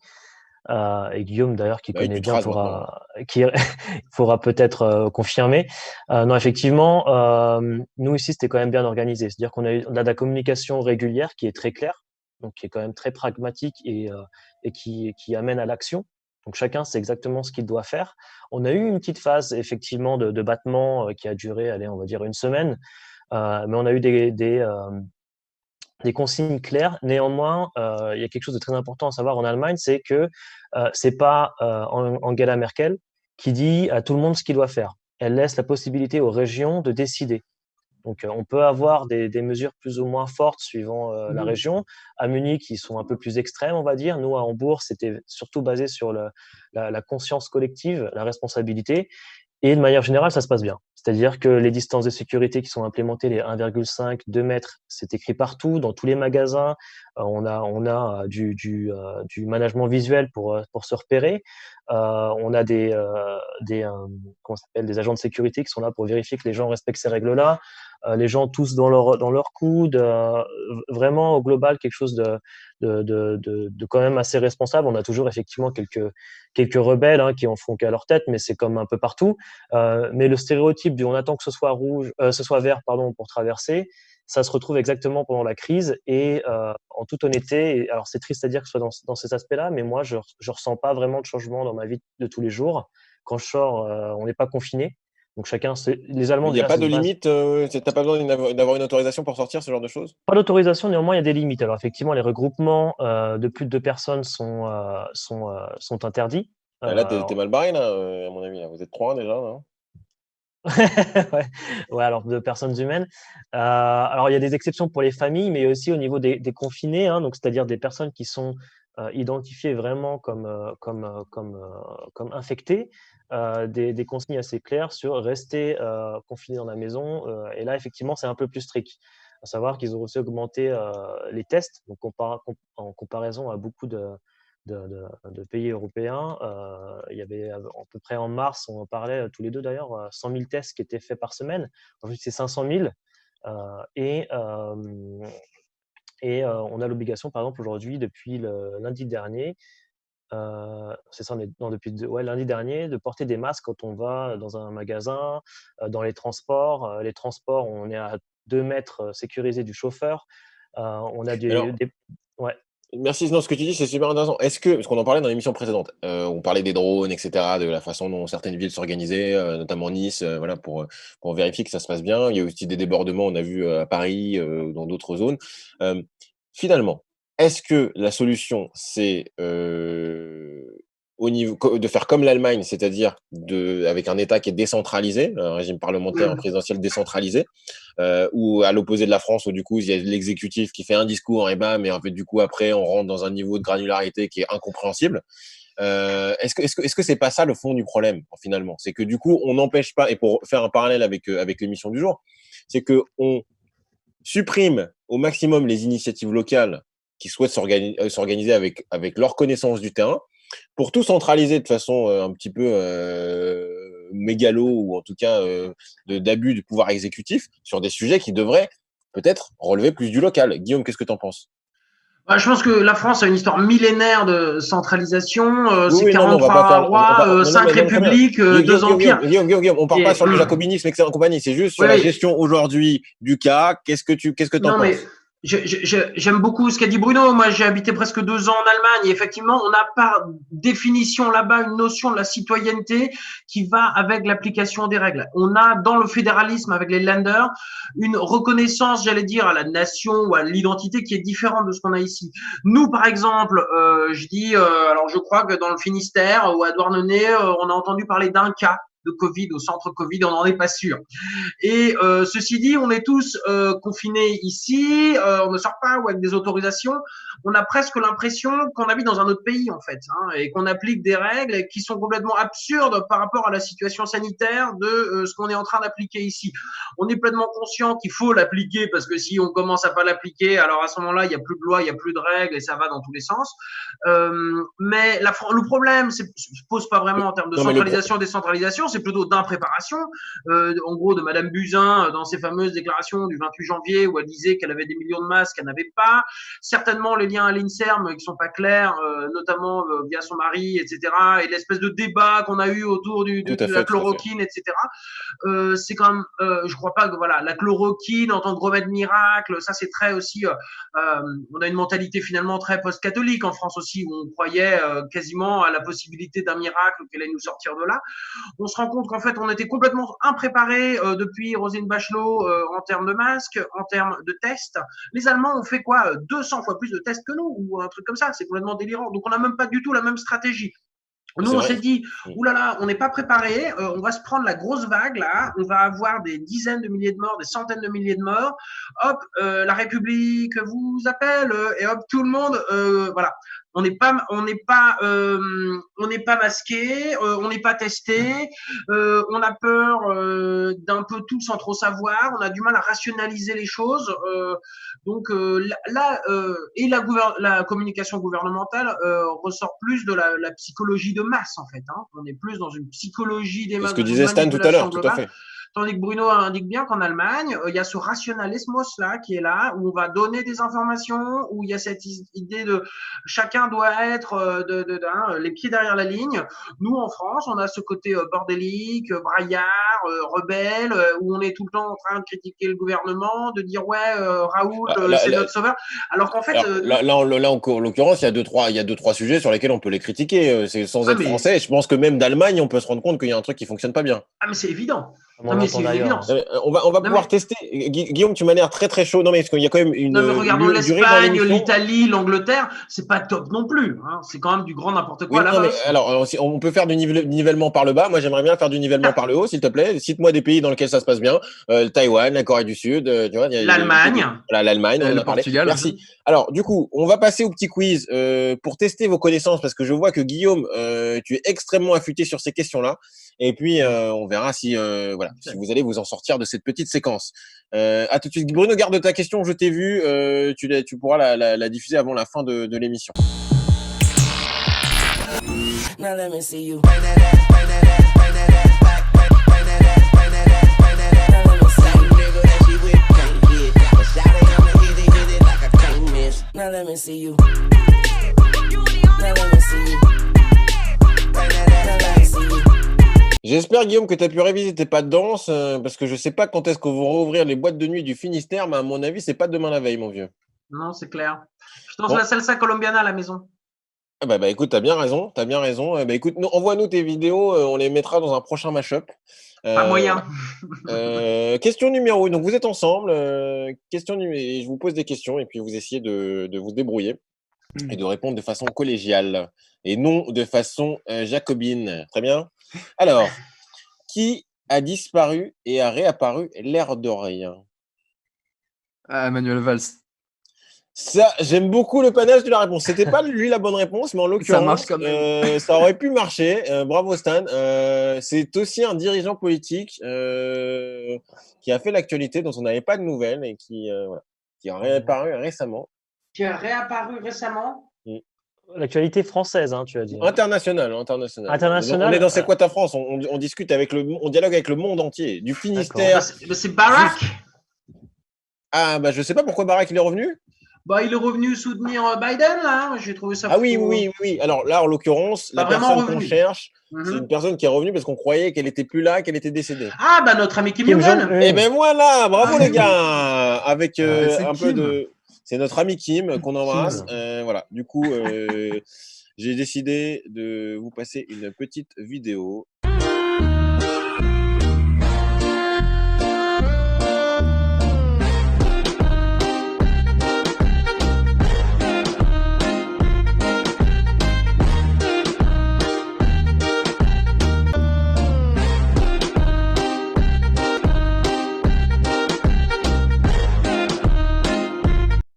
Et Guillaume, d'ailleurs, qui connaît bien, pourra peut-être confirmer. Non, effectivement, nous ici, c'était quand même bien organisé. C'est-à-dire qu'on a de la communication régulière qui est très claire, donc qui est quand même très pragmatique et qui amène à l'action. Donc chacun sait exactement ce qu'il doit faire. On a eu une petite phase effectivement de battement qui a duré, allez, on va dire une semaine, mais on a eu des consignes claires. Néanmoins, il y a quelque chose de très important à savoir en Allemagne, c'est que c'est pas Angela Merkel qui dit à tout le monde ce qu'il doit faire. Elle laisse la possibilité aux régions de décider. Donc, on peut avoir des mesures plus ou moins fortes suivant la région. À Munich, ils sont un peu plus extrêmes, on va dire. Nous, à Hambourg, c'était surtout basé sur la conscience collective, la responsabilité. Et de manière générale, ça se passe bien. C'est-à-dire que les distances de sécurité qui sont implémentées, les 1,5, 2 mètres, c'est écrit partout, dans tous les magasins. On a du management visuel pour se repérer. On a des agents de sécurité qui sont là pour vérifier que les gens respectent ces règles-là. Les gens tous dans leur coude. Vraiment, au global, quelque chose de quand même assez responsable. On a toujours effectivement quelques rebelles hein, qui en font qu'à leur tête, mais c'est comme un peu partout. Mais le stéréotype du on attend que ce soit vert, pour traverser, ça se retrouve exactement pendant la crise. Et en toute honnêteté, alors c'est triste à dire que ce soit dans ces aspects-là, mais moi je ressens pas vraiment de changement dans ma vie de tous les jours. Quand je sors, on n'est pas confiné. Donc les Allemands. Il n'y a pas de limite. T'as pas besoin d'avoir une autorisation pour sortir, ce genre de choses? Pas d'autorisation, néanmoins il y a des limites. Alors effectivement, les regroupements de plus de 2 personnes sont interdits. Là, t'es mal barré là, à mon avis. Là. Vous êtes 3 déjà, non? Ouais, alors 2 personnes humaines. Alors il y a des exceptions pour les familles, mais aussi au niveau des confinés, hein, donc c'est-à-dire des personnes qui sont identifiées vraiment comme infectées. Des consignes assez claires sur rester confiné dans la maison. Et là, effectivement, c'est un peu plus strict. À savoir qu'ils ont aussi augmenté les tests, donc en comparaison à beaucoup de pays européens. Il y avait à peu près en mars, on en parlait tous les deux d'ailleurs, 100 000 tests qui étaient faits par semaine. Ensuite, c'est 500 000. Et on a l'obligation, par exemple, aujourd'hui, depuis le lundi dernier, lundi dernier, de porter des masques quand on va dans un magasin, dans les transports. Les transports, on est à 2 mètres sécurisés du chauffeur. On a ouais. Merci. Non, ce que tu dis, c'est super intéressant. Parce qu'on en parlait dans l'émission précédente, on parlait des drones, etc., de la façon dont certaines villes s'organisaient, notamment Nice, voilà, pour vérifier que ça se passe bien. Il y a aussi des débordements, on a vu à Paris, dans d'autres zones. Finalement, est-ce que la solution, c'est au niveau de faire comme l'Allemagne, c'est-à-dire avec un État qui est décentralisé, un régime parlementaire, présidentiel décentralisé, ou à l'opposé de la France, où du coup, il y a l'exécutif qui fait un discours et bam, et en fait, du coup, après, on rentre dans un niveau de granularité qui est incompréhensible. Est-ce que c'est pas ça le fond du problème, finalement? C'est que du coup, on n'empêche pas, et pour faire un parallèle avec l'émission du jour, c'est que on supprime au maximum les initiatives locales qui souhaitent s'organiser avec leur connaissance du terrain, pour tout centraliser de façon un petit peu mégalo, ou en tout cas d'abus du pouvoir exécutif sur des sujets qui devraient peut-être relever plus du local. Guillaume, qu'est-ce que tu en penses? Je pense que la France a une histoire millénaire de centralisation. C'est 43 rois, 5 républiques, 2 empires. Guillaume, on parle pas sur le jacobinisme, etc. compagnie. C'est juste sur la gestion aujourd'hui du cas. Qu'est-ce que tu en penses? J'aime beaucoup ce qu'a dit Bruno. Moi, j'ai habité presque 2 ans en Allemagne et effectivement, on a par définition là-bas une notion de la citoyenneté qui va avec l'application des règles. On a dans le fédéralisme avec les Länder une reconnaissance, j'allais dire, à la nation ou à l'identité qui est différente de ce qu'on a ici. Nous, par exemple, alors je crois que dans le Finistère ou à Douarnenez, on a entendu parler d'un cas de Covid au centre Covid, on n'en est pas sûr. Et ceci dit, on est tous confinés ici, on ne sort pas ou avec des autorisations. On a presque l'impression qu'on habite dans un autre pays en fait, et qu'on applique des règles qui sont complètement absurdes par rapport à la situation sanitaire de ce qu'on est en train d'appliquer ici. On est pleinement conscient qu'il faut l'appliquer parce que si on commence à pas l'appliquer, alors à ce moment-là, il n'y a plus de loi, il n'y a plus de règles et ça va dans tous les sens. Mais le problème se pose pas vraiment en termes de centralisation, décentralisation, c'est plutôt d'impréparation. En gros, de Madame Buzyn dans ses fameuses déclarations du 28 janvier où elle disait qu'elle avait des millions de masques, qu'elle n'avait pas. Certainement les liens à l'INSERM qui sont pas clairs, notamment via son mari, etc. Et l'espèce de débat qu'on a eu autour de la chloroquine, etc. C'est quand même, je crois pas que la chloroquine en tant que remède miracle, ça c'est très aussi. On a une mentalité finalement très post-catholique en France aussi où on croyait quasiment à la possibilité d'un miracle qu'elle allait nous sortir de là. On se rend compte qu'en fait, on était complètement impréparés depuis Roselyne Bachelot en termes de masques, en termes de tests. Les Allemands ont fait quoi 200 fois plus de tests que nous, ou un truc comme ça. C'est complètement délirant. Donc, on n'a même pas du tout la même stratégie. Nous, on s'est dit, oulala, on n'est pas préparé, on va se prendre la grosse vague là, on va avoir des dizaines de milliers de morts, des centaines de milliers de morts. Hop, la République vous appelle et hop, tout le monde, voilà. On n'est pas masqué, on n'est pas testé, on a peur d'un peu tout sans trop savoir, on a du mal à rationaliser les choses. Donc là, et la communication gouvernementale ressort plus de la psychologie de masse en fait. On est plus dans une psychologie des masses. Ce que disait Stan tout à l'heure, tout à fait. Tandis que Bruno indique bien qu'en Allemagne, il y a ce rationalisme-là qui est là, où on va donner des informations, où il y a cette idée de chacun doit être les pieds derrière la ligne. Nous, en France, on a ce côté bordélique, braillard, rebelle, où on est tout le temps en train de critiquer le gouvernement, de dire Raoult, c'est notre sauveur. Alors qu'en fait, là, en l'occurrence, il y a deux, trois sujets sur lesquels on peut les critiquer. C'est sans être français. Je pense que même d'Allemagne, on peut se rendre compte qu'il y a un truc qui fonctionne pas bien. Ah, mais c'est évident. On va pouvoir tester. Guillaume, tu m'as l'air très très chaud. Non, mais parce qu'il y a quand même une. Non, mais regardons l'Espagne, l'Italie, l'Angleterre. C'est pas top non plus. C'est quand même du grand n'importe quoi là-bas. Alors, on peut faire du nivellement par le bas. Moi, j'aimerais bien faire du nivellement par le haut, s'il te plaît. Cite-moi des pays dans lesquels ça se passe bien. Taïwan, la Corée du Sud, tu vois. L'Allemagne. L'Allemagne. Le Portugal. Merci. Alors, du coup, on va passer au petit quiz pour tester vos connaissances, parce que je vois que Guillaume, tu es extrêmement affûté sur ces questions-là. Et puis, on verra si vous allez vous en sortir de cette petite séquence. À tout de suite. Bruno, garde ta question, je t'ai vu. Tu pourras la diffuser avant la fin de l'émission. Now let me see you. Now let me see you. J'espère, Guillaume, que tu as pu réviser tes pas de danse, parce que je sais pas quand est-ce qu'on va rouvrir les boîtes de nuit du Finistère, mais à mon avis, c'est pas demain la veille, mon vieux. Non, c'est clair. Je danse la salsa colombiana à la maison. Ah bah écoute, t'as bien raison. Écoute, envoie-nous tes vidéos, on les mettra dans un prochain mashup. Pas moyen. Question numéro 1. Donc vous êtes ensemble. Je vous pose des questions et puis vous essayez de vous débrouiller et de répondre de façon collégiale et non de façon jacobine. Très bien. Alors, qui a disparu et a réapparu l'air de rien? Ah, Manuel Valls. Ça, j'aime beaucoup le panache de la réponse. C'était pas lui la bonne réponse, mais en l'occurrence, marche quand même. ça aurait pu marcher. Bravo Stan. C'est aussi un dirigeant politique qui a fait l'actualité, dont on n'avait pas de nouvelles et qui a réapparu récemment. Qui a réapparu récemment. L'actualité française, hein, tu as dit. International. On est dans C'est quoi ta France? On discute on dialogue avec le monde entier, du Finistère. C'est Barack. Ah bah je sais pas pourquoi Barack il est revenu. Bah, il est revenu soutenir Biden, là. J'ai trouvé ça. Ah oui. Alors là, en l'occurrence, la personne qu'on cherche, c'est une personne qui est revenue parce qu'on croyait qu'elle était plus là, qu'elle était décédée. Ah, bah, notre ami Kim Jong-un. Et ben voilà, bravo les gars. Avec un peu de. C'est notre ami Kim qu'on embrasse. Voilà. Du coup, j'ai décidé de vous passer une petite vidéo.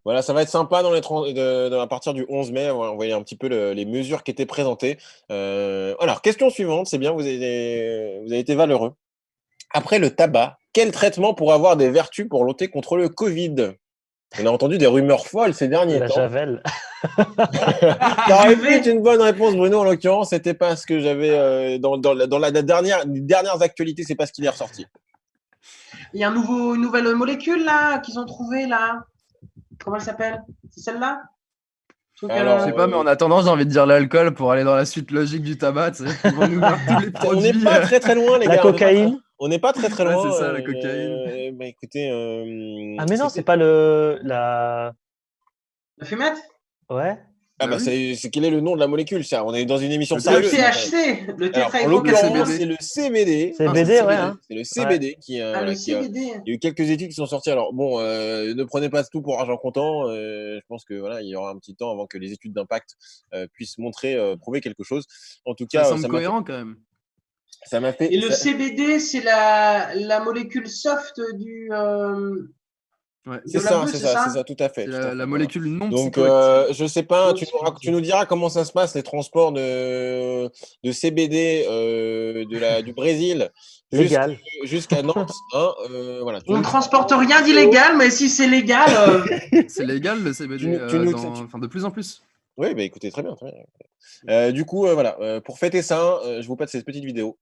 Voilà, ça va être sympa à partir du 11 mai. On voyait un petit peu les mesures qui étaient présentées. Alors, question suivante, c'est bien, vous avez été valeureux. Après le tabac, quel traitement pourrait avoir des vertus pour lutter contre le Covid? On a entendu des rumeurs folles ces derniers temps. La javel. Ça aurait pu être une bonne réponse, Bruno. En l'occurrence, c'était pas ce que j'avais dans les dernières actualités, c'est pas ce qui est ressorti. Il y a une nouvelle molécule là qu'ils ont trouvée là. Comment elle s'appelle? C'est celle-là? Alors, je sais pas, mais en attendant, j'ai envie de dire l'alcool pour aller dans la suite logique du tabac. Tu sais, ils vont nous mettre tous les produits. On n'est pas très loin, les gars. La cocaïne. On n'est pas très loin. Ouais, c'est ça, la cocaïne. Bah, écoutez. Ah, mais non, c'est pas la fumette? Ouais. Ah bah c'est quel est le nom de la molécule ça? On est dans une émission sérieuse. Le THC, le en l'occurrence, c'est le CBD. CBD, ouais. C'est le CBD qui le CBD. Il y a eu quelques études qui sont sorties. Alors bon, ne prenez pas tout pour argent comptant. Je pense que voilà, il y aura un petit temps avant que les études d'impact puissent prouver quelque chose. En tout cas, ça semble cohérent quand même. Ça m'a fait. Et le CBD, c'est la molécule soft du. Ouais, c'est ça, tout à fait. La molécule non psychoactive. Je sais pas, tu nous diras comment ça se passe, les transports de CBD du Brésil jusqu'à Nantes. Voilà, on ne transporte rien d'illégal, mais si c'est légal. C'est légal le CBD, de plus en plus. Oui, bah, écoutez, très bien. Du coup, voilà, pour fêter ça, je vous passe cette petite vidéo.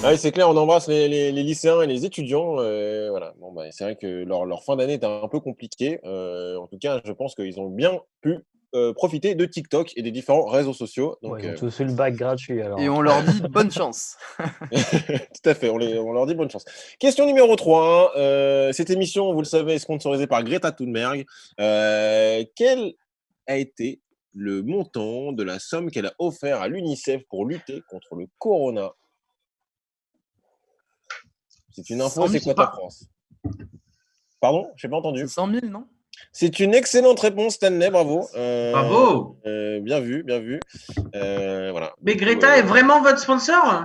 Ah oui, c'est clair, on embrasse les lycéens et les étudiants. Voilà. Bon, bah, c'est vrai que leur fin d'année est un peu compliquée. En tout cas, je pense qu'ils ont bien pu profiter de TikTok et des différents réseaux sociaux. Donc, ils ont tous eu le bac gratuit. Alors. Et on leur dit bonne chance. Tout à fait, on leur dit bonne chance. Question numéro 3. Cette émission, vous le savez, est sponsorisée par Greta Thunberg. Quel a été le montant de la somme qu'elle a offert à l'UNICEF pour lutter contre le corona? C'est une info, c'est quoi ta France? Pardon? Je n'ai pas entendu. 100 000, non? C'est une excellente réponse, Stanley, bravo. Bravo. Bien vu. Voilà. Mais Greta est vraiment votre sponsor?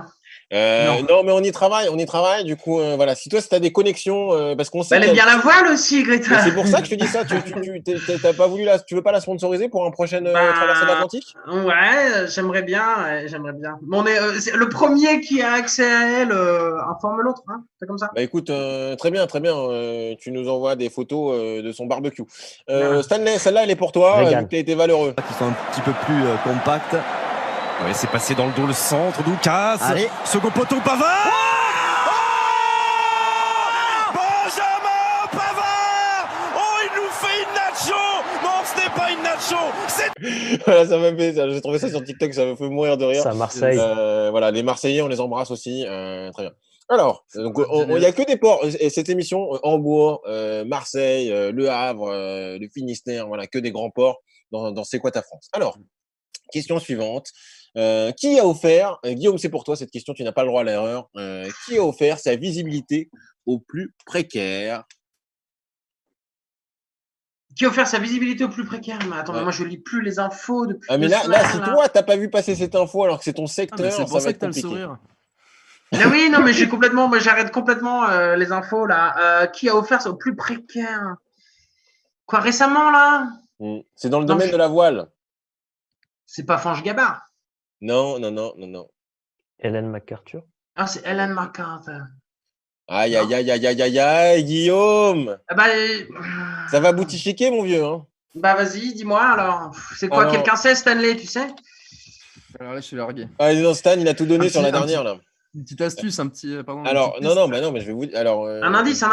Non, mais on y travaille. Du coup, voilà. Si tu as des connexions, parce qu'on sait. Elle aime bien la voile aussi, Greta. C'est pour ça que je te dis ça. T'as pas voulu tu veux pas la sponsoriser pour une prochaine traversée de l'Atlantique? Ouais, j'aimerais bien. Mais on est le premier qui a accès à elle informe l'autre. Hein, c'est comme ça. Bah écoute, très bien. Tu nous envoies des photos de son barbecue. Stanley, celle-là, elle est pour toi. Tu as été valeureux. Qui sont un petit peu plus compacts. Ouais, c'est passé dans le dos, le centre, Doukas. Allez. Second poteau, Pavard. Benjamin Pavard. Oh, il nous fait une nacho Voilà, ça m'a fait, j'ai trouvé ça sur TikTok, ça m'a fait mourir de rire. C'est à Marseille. Voilà, les Marseillais, on les embrasse aussi. Très bien. Alors, donc, il n'y a que des ports. Et cette émission, Hambourg, Marseille, Le Havre, le Finistère, voilà, que des grands ports dans C'est quoi ta France? Alors, question suivante. Qui a offert, Guillaume, c'est pour toi cette question, tu n'as pas le droit à l'erreur. Qui a offert sa visibilité aux plus précaires? Qui a offert sa visibilité aux plus précaires? Mais attends, mais moi je lis plus les infos depuis. Ah, mais là, si toi, t'as pas vu passer cette info alors que c'est ton secteur, c'est ça pour va ça être que t'as le compliqué. sourire. Mais oui, non, mais moi j'arrête complètement les infos là. Qui a offert ça aux plus précaires? Quoi, récemment là? C'est dans le domaine de la voile. C'est pas Fange Gabard. Non. Hélène MacArthur. Ah, c'est Hélène MacArthur. Aïe, Guillaume. Ah bah, ça va boutichiquer, mon vieux. Hein. Bah vas-y, dis-moi alors. C'est quoi, quelqu'un sait, Stanley, tu sais? Alors là, je suis largué. Ah, non, Stan, il a tout donné sur la dernière là. Une petite astuce, pardon. Alors, non, mais je vais vous dire. Alors, un indice.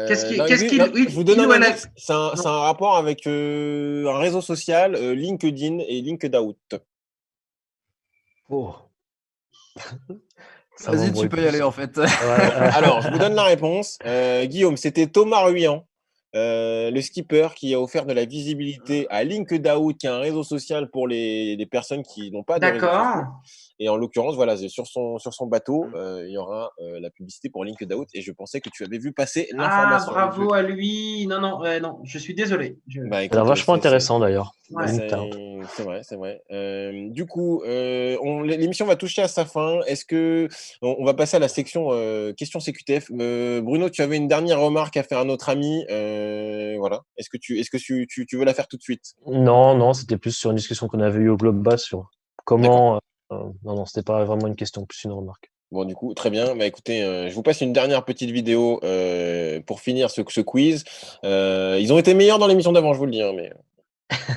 Qu'est-ce qu'il. Je vous donne un indice. C'est un rapport avec un réseau social, LinkedIn et LinkedOut. Oh. Vas-y, tu peux y aller en fait. Alors, je vous donne la réponse. Guillaume, c'était Thomas Ruyant, le skipper, qui a offert de la visibilité à LinkedOut, qui est un réseau social pour les personnes qui n'ont pas de réseau social. Et en l'occurrence, voilà, sur son bateau, il y aura la publicité pour LinkedOut. Et je pensais que tu avais vu passer l'information. Ah, bravo à lui. Non, je suis désolé. C'est vachement intéressant d'ailleurs. Ouais. C'est vrai. Du coup, l'émission va toucher à sa fin. Est-ce que on va passer à la section questions CQTF. Bruno, tu avais une dernière remarque à faire à notre ami. Voilà. Est-ce que tu veux la faire tout de suite? Non, c'était plus sur une discussion qu'on avait eue au Globe Bass sur comment. Non, c'était pas vraiment une question, plus une remarque. Bon, du coup, très bien. Bah, écoutez, je vous passe une dernière petite vidéo pour finir ce quiz. Ils ont été meilleurs dans l'émission d'avant, je vous le dis. Hein, mais...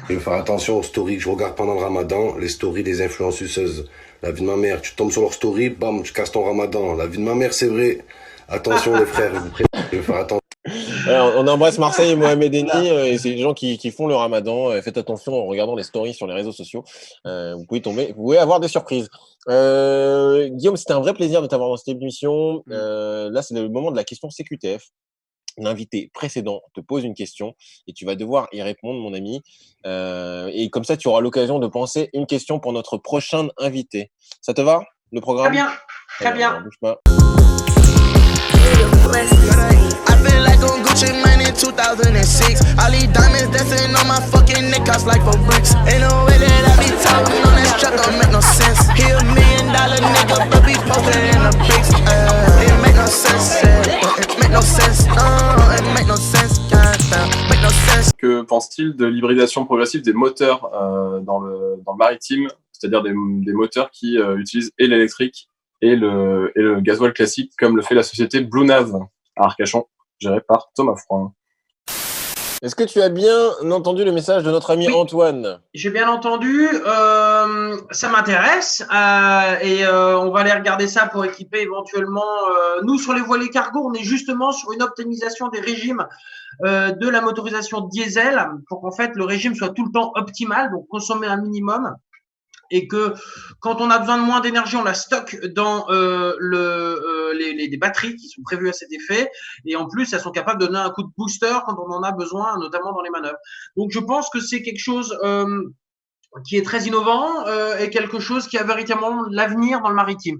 Il faut faire attention aux stories que je regarde pendant le ramadan, les stories des influenceuses. La vie de ma mère, tu tombes sur leur story, bam, tu casses ton ramadan. La vie de ma mère, c'est vrai. Attention les frères, il faut faire attention. On embrasse Marseille et Mohamed Eni, et c'est les gens qui font le ramadan. Faites attention en regardant les stories sur les réseaux sociaux. Vous pouvez avoir des surprises. Guillaume, c'était un vrai plaisir de t'avoir dans cette émission. Là, c'est le moment de la question CQTF. L'invité précédent te pose une question et tu vas devoir y répondre, mon ami. Et comme ça, tu auras l'occasion de penser une question pour notre prochain invité. Ça te va, le programme? Très bien. Bouge pas. I feel like on Gucci Mane in 2006. All these diamonds dancing on my fucking neck, cost like 4 bricks. Ain't no way that I be talking on that strap, don't make no sense. He $1 million nigga, but be posted in the bricks. It make no sense, it make no sense, it make no sense, make no sense. Que pense-t-il de l'hybridation progressive des moteurs dans le maritime, c'est-à-dire des moteurs qui utilisent et l'électrique et le gasoil classique, comme le fait la société Blue Nav à Arcachon, gérée par Thomas Froin. Est-ce que tu as bien entendu le message de notre ami Antoine? J'ai bien entendu, ça m'intéresse et on va aller regarder ça pour équiper éventuellement. Nous, sur les voiliers cargo, on est justement sur une optimisation des régimes de la motorisation diesel pour qu'en fait le régime soit tout le temps optimal, donc consommer un minimum. Et que quand on a besoin de moins d'énergie, on la stocke dans les batteries qui sont prévues à cet effet. Et en plus, elles sont capables de donner un coup de booster quand on en a besoin, notamment dans les manœuvres. Donc, je pense que c'est quelque chose qui est très innovant et quelque chose qui a véritablement l'avenir dans le maritime.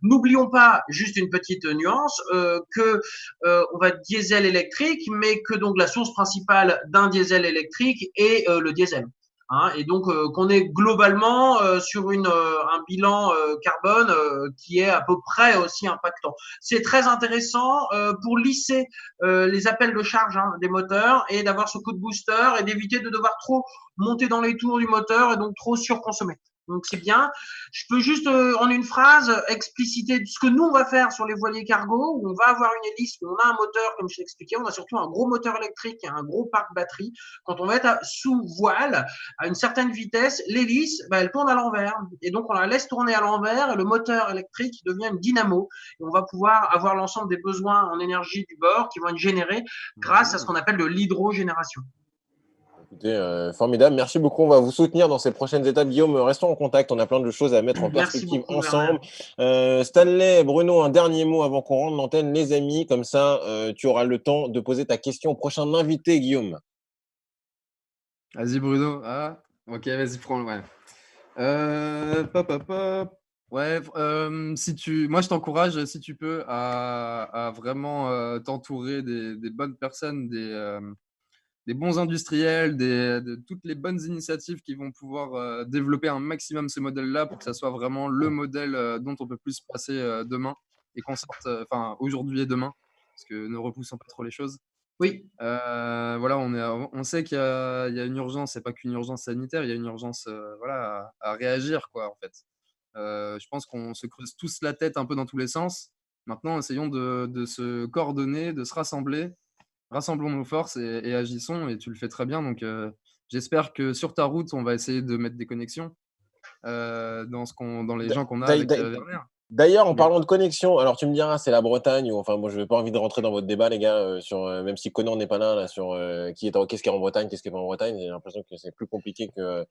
N'oublions pas, juste une petite nuance, que on va diesel électrique, mais que donc la source principale d'un diesel électrique est le diesel. Hein, et donc qu'on est globalement sur un bilan carbone qui est à peu près aussi impactant. C'est très intéressant pour lisser les appels de charge des moteurs et d'avoir ce coup de booster et d'éviter de devoir trop monter dans les tours du moteur et donc trop surconsommer. Donc c'est bien. Je peux juste en une phrase expliciter ce que nous on va faire sur les voiliers cargo, où on va avoir une hélice, où on a un moteur, comme je t'ai expliqué, on a surtout un gros moteur électrique et un gros parc batterie. Quand on va être sous voile, à une certaine vitesse, l'hélice, elle tourne à l'envers. Et donc on la laisse tourner à l'envers et le moteur électrique devient une dynamo. Et on va pouvoir avoir l'ensemble des besoins en énergie du bord qui vont être générés grâce à ce qu'on appelle de l'hydrogénération. Écoutez, formidable. Merci beaucoup. On va vous soutenir dans ces prochaines étapes. Guillaume, restons en contact. On a plein de choses à mettre en Merci perspective beaucoup, ensemble. Stanley, Bruno, un dernier mot avant qu'on rende l'antenne, les amis. Comme ça, tu auras le temps de poser ta question au prochain invité, Guillaume. Vas-y, Bruno. Ah, ok, vas-y, prends-le. Ouais. Ouais, moi, je t'encourage, si tu peux, à vraiment t'entourer des bonnes personnes, des bons industriels, de toutes les bonnes initiatives qui vont pouvoir développer un maximum ce modèle-là pour que ça soit vraiment le modèle dont on peut plus se passer demain et qu'on sorte, enfin, aujourd'hui et demain, parce que ne repoussons pas trop les choses. Oui. Voilà, on sait qu'il y a une urgence, c'est pas qu'une urgence sanitaire, il y a une urgence voilà, à réagir, quoi, en fait. Je pense qu'on se creuse tous la tête un peu dans tous les sens. Maintenant, essayons de se coordonner, de se rassembler. Rassemblons nos forces et agissons, et tu le fais très bien. Donc, j'espère que sur ta route, on va essayer de mettre des connexions dans les gens qu'on a avec Werner. D'ailleurs, en parlant de connexion, alors tu me diras, c'est la Bretagne, ou enfin, moi, je n'ai pas envie de rentrer dans votre débat, les gars, sur même si Conan n'est pas là, sur qu'est-ce qui est en Bretagne, qu'est-ce qui est pas en Bretagne. J'ai l'impression que c'est plus compliqué que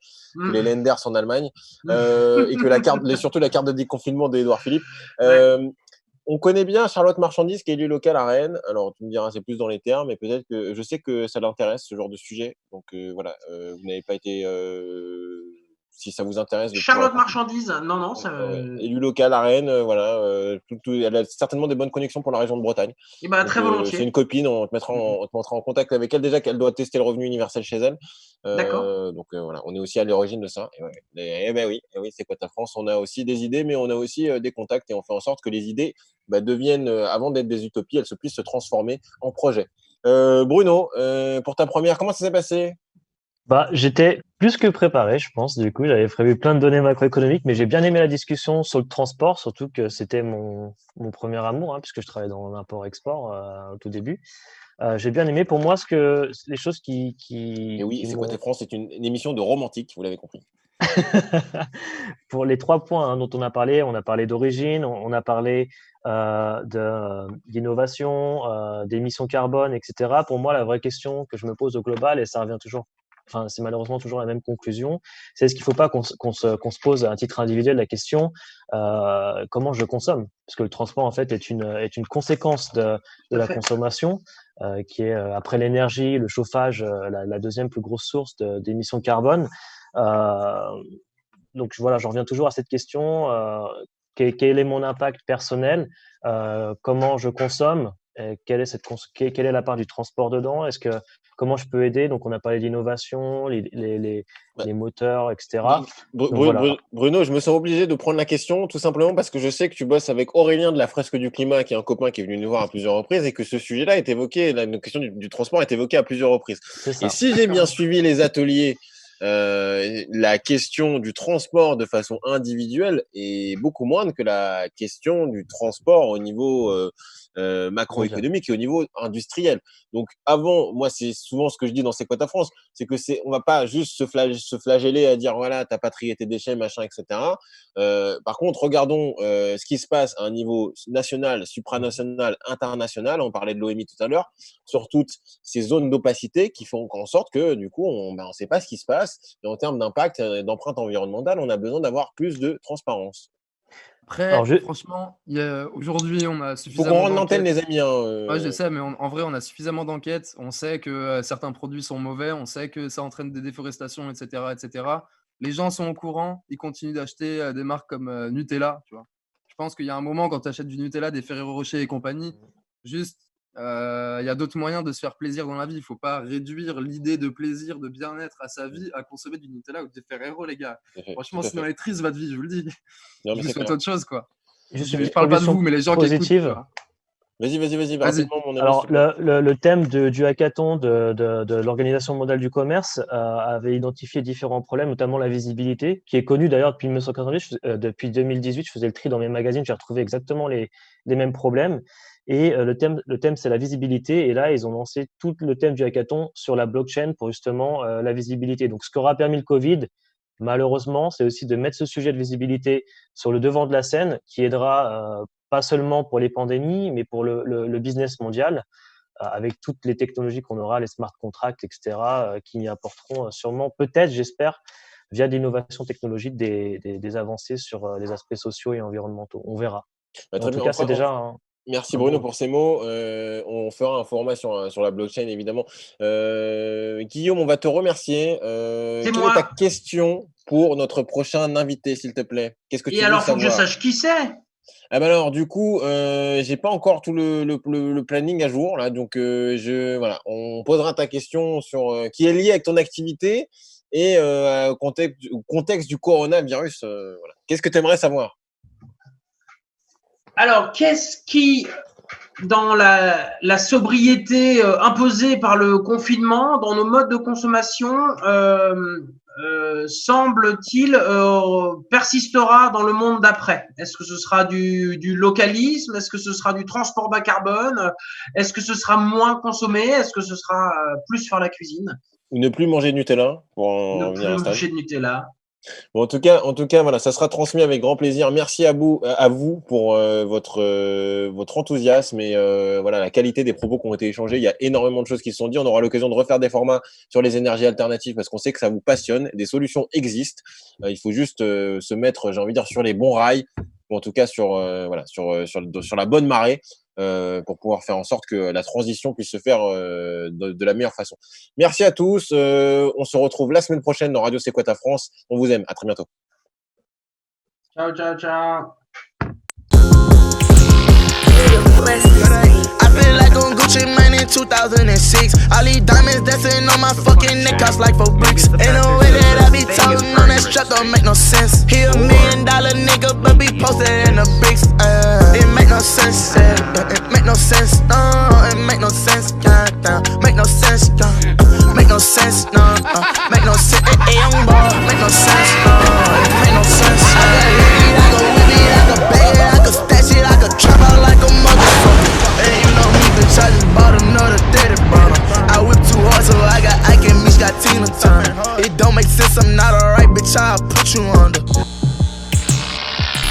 les Lenders en Allemagne, et que surtout la carte de déconfinement d'Édouard Philippe. On connaît bien Charlotte Marchandise, qui est élu local à Rennes. Alors, tu me diras, c'est plus dans les termes, mais peut-être que je sais que ça l'intéresse, ce genre de sujet. Donc, voilà, vous n'avez pas été. Si ça vous intéresse. Charlotte Marchandise, non, ça. Élu local à Rennes, voilà. Elle a certainement des bonnes connexions pour la région de Bretagne. Et bah, très volontiers. C'est une copine, on te mettra en contact avec elle. Déjà qu'elle doit tester le revenu universel chez elle. D'accord. Donc voilà, on est aussi à l'origine de ça. Et ben oui, c'est quoi ta France? On a aussi des idées, mais on a aussi des contacts, et on fait en sorte que les idées deviennent, avant d'être des utopies, elles puissent se transformer en projets. Bruno, pour ta première, comment ça s'est passé? J'étais plus que préparé, je pense. Du coup, j'avais prévu plein de données macroéconomiques, mais j'ai bien aimé la discussion sur le transport, surtout que c'était mon premier amour, puisque je travaillais dans l'import-export au tout début. J'ai bien aimé. Pour moi, les choses qui Et oui, c'est quoi tes France? C'est une émission de romantique, vous l'avez compris. Pour les 3 points dont on a parlé d'origine, on a parlé d'innovation, d'émissions carbone, etc. Pour moi, la vraie question que je me pose au global, et ça revient toujours, enfin, c'est malheureusement toujours la même conclusion, c'est est-ce qu'il ne faut pas qu'on se pose à un titre individuel la question comment je consomme? Parce que le transport, en fait, est une conséquence de la consommation, qui est, après l'énergie, le chauffage, la deuxième plus grosse source d'émissions carbone. Donc voilà, j'en reviens toujours à cette question, quel est mon impact personnel, comment je consomme, quelle est la part du transport dedans, comment je peux aider? Donc on a parlé d'innovation, les moteurs, etc. Bruno, je me sens obligé de prendre la question tout simplement parce que je sais que tu bosses avec Aurélien de la Fresque du Climat, qui est un copain qui est venu nous voir à plusieurs reprises, et que ce sujet-là est évoqué, la question du transport est évoquée à plusieurs reprises. Et si j'ai bien suivi les ateliers, la question du transport de façon individuelle est beaucoup moindre que la question du transport au niveau macroéconomique et au niveau industriel. Donc avant, moi c'est souvent ce que je dis dans C'est quoi ta France, c'est que on va pas juste se flageller à dire voilà, t'as pas trié tes déchets, machin, etc. Par contre, regardons ce qui se passe à un niveau national, supranational, international. On parlait de l'OMI tout à l'heure, sur toutes ces zones d'opacité qui font en sorte que du coup on sait pas ce qui se passe, et en termes d'impact, d'empreinte environnementale, on a besoin d'avoir plus de transparence. Après, franchement, aujourd'hui, on a suffisamment. Faut qu'on rende l'antenne, les amis. Ouais, je sais, mais en vrai, on a suffisamment d'enquêtes. On sait que certains produits sont mauvais. On sait que ça entraîne des déforestations, etc., etc. Les gens sont au courant. Ils continuent d'acheter des marques comme Nutella. Tu vois. Je pense qu'il y a un moment, quand tu achètes du Nutella, des Ferrero Rocher et compagnie, juste, il y a d'autres moyens de se faire plaisir dans la vie. Il ne faut pas réduire l'idée de plaisir, de bien-être à sa vie à consommer du Nutella ou des Ferrero, les gars. Franchement, sinon, elle est triste, votre vie, je vous le dis. Non, je souhaite autre chose, quoi. Je ne parle pas de vous, mais les gens qui écoutent. Vas-y. Alors, le thème du hackathon de l'Organisation mondiale du commerce avait identifié différents problèmes, notamment la visibilité, qui est connue d'ailleurs depuis 1988. Depuis 2018, je faisais le tri dans mes magazines, j'ai retrouvé exactement les mêmes problèmes. Et le thème, c'est la visibilité. Et là, ils ont lancé tout le thème du hackathon sur la blockchain pour justement la visibilité. Donc, ce qu'aura permis le Covid, malheureusement, c'est aussi de mettre ce sujet de visibilité sur le devant de la scène, qui aidera pas seulement pour les pandémies, mais pour le business mondial. avec toutes les technologies qu'on aura, les smart contracts, etc., qui y apporteront sûrement, peut-être, j'espère, via l'innovation technologique, des avancées sur les aspects sociaux et environnementaux. On verra. En tout cas, c'est déjà... Merci Bruno pour ces mots. On fera un format sur la blockchain, évidemment. Guillaume, on va te remercier. Quelle est ta question pour notre prochain invité, s'il te plaît? Qu'est-ce que tu veux savoir? Et alors, faut que je sache qui c'est. Ah ben alors, du coup, j'ai pas encore tout le planning à jour, là, donc voilà, on posera ta question sur qui est liée avec ton activité et au contexte du coronavirus. Voilà. Qu'est-ce que tu aimerais savoir? Alors, qu'est-ce qui, dans la sobriété imposée par le confinement, dans nos modes de consommation, semble-t-il, persistera dans le monde d'après? Est-ce que ce sera du localisme? Est-ce que ce sera du transport bas carbone? Est-ce que ce sera moins consommé? Est-ce que ce sera plus faire la cuisine? Ou ne plus manger de Nutella Ne plus manger de Nutella. Bon, en tout cas, voilà, ça sera transmis avec grand plaisir. Merci à vous pour votre enthousiasme et voilà la qualité des propos qui ont été échangés. Il y a énormément de choses qui se sont dites. On aura l'occasion de refaire des formats sur les énergies alternatives parce qu'on sait que ça vous passionne. Des solutions existent. Il faut juste se mettre, j'ai envie de dire, sur les bons rails ou en tout cas sur la bonne marée. Pour pouvoir faire en sorte que la transition puisse se faire de la meilleure façon. Merci à tous. On se retrouve la semaine prochaine dans Radio C'est quoi ta France. On vous aime. À très bientôt. Ciao, ciao, ciao. I feel like on Gucci Mane in 2006. All these diamonds dancing on my fucking neck, cost like 4 bricks. Ain't no way that I be talking on that strap, don't make no sense. He $1 million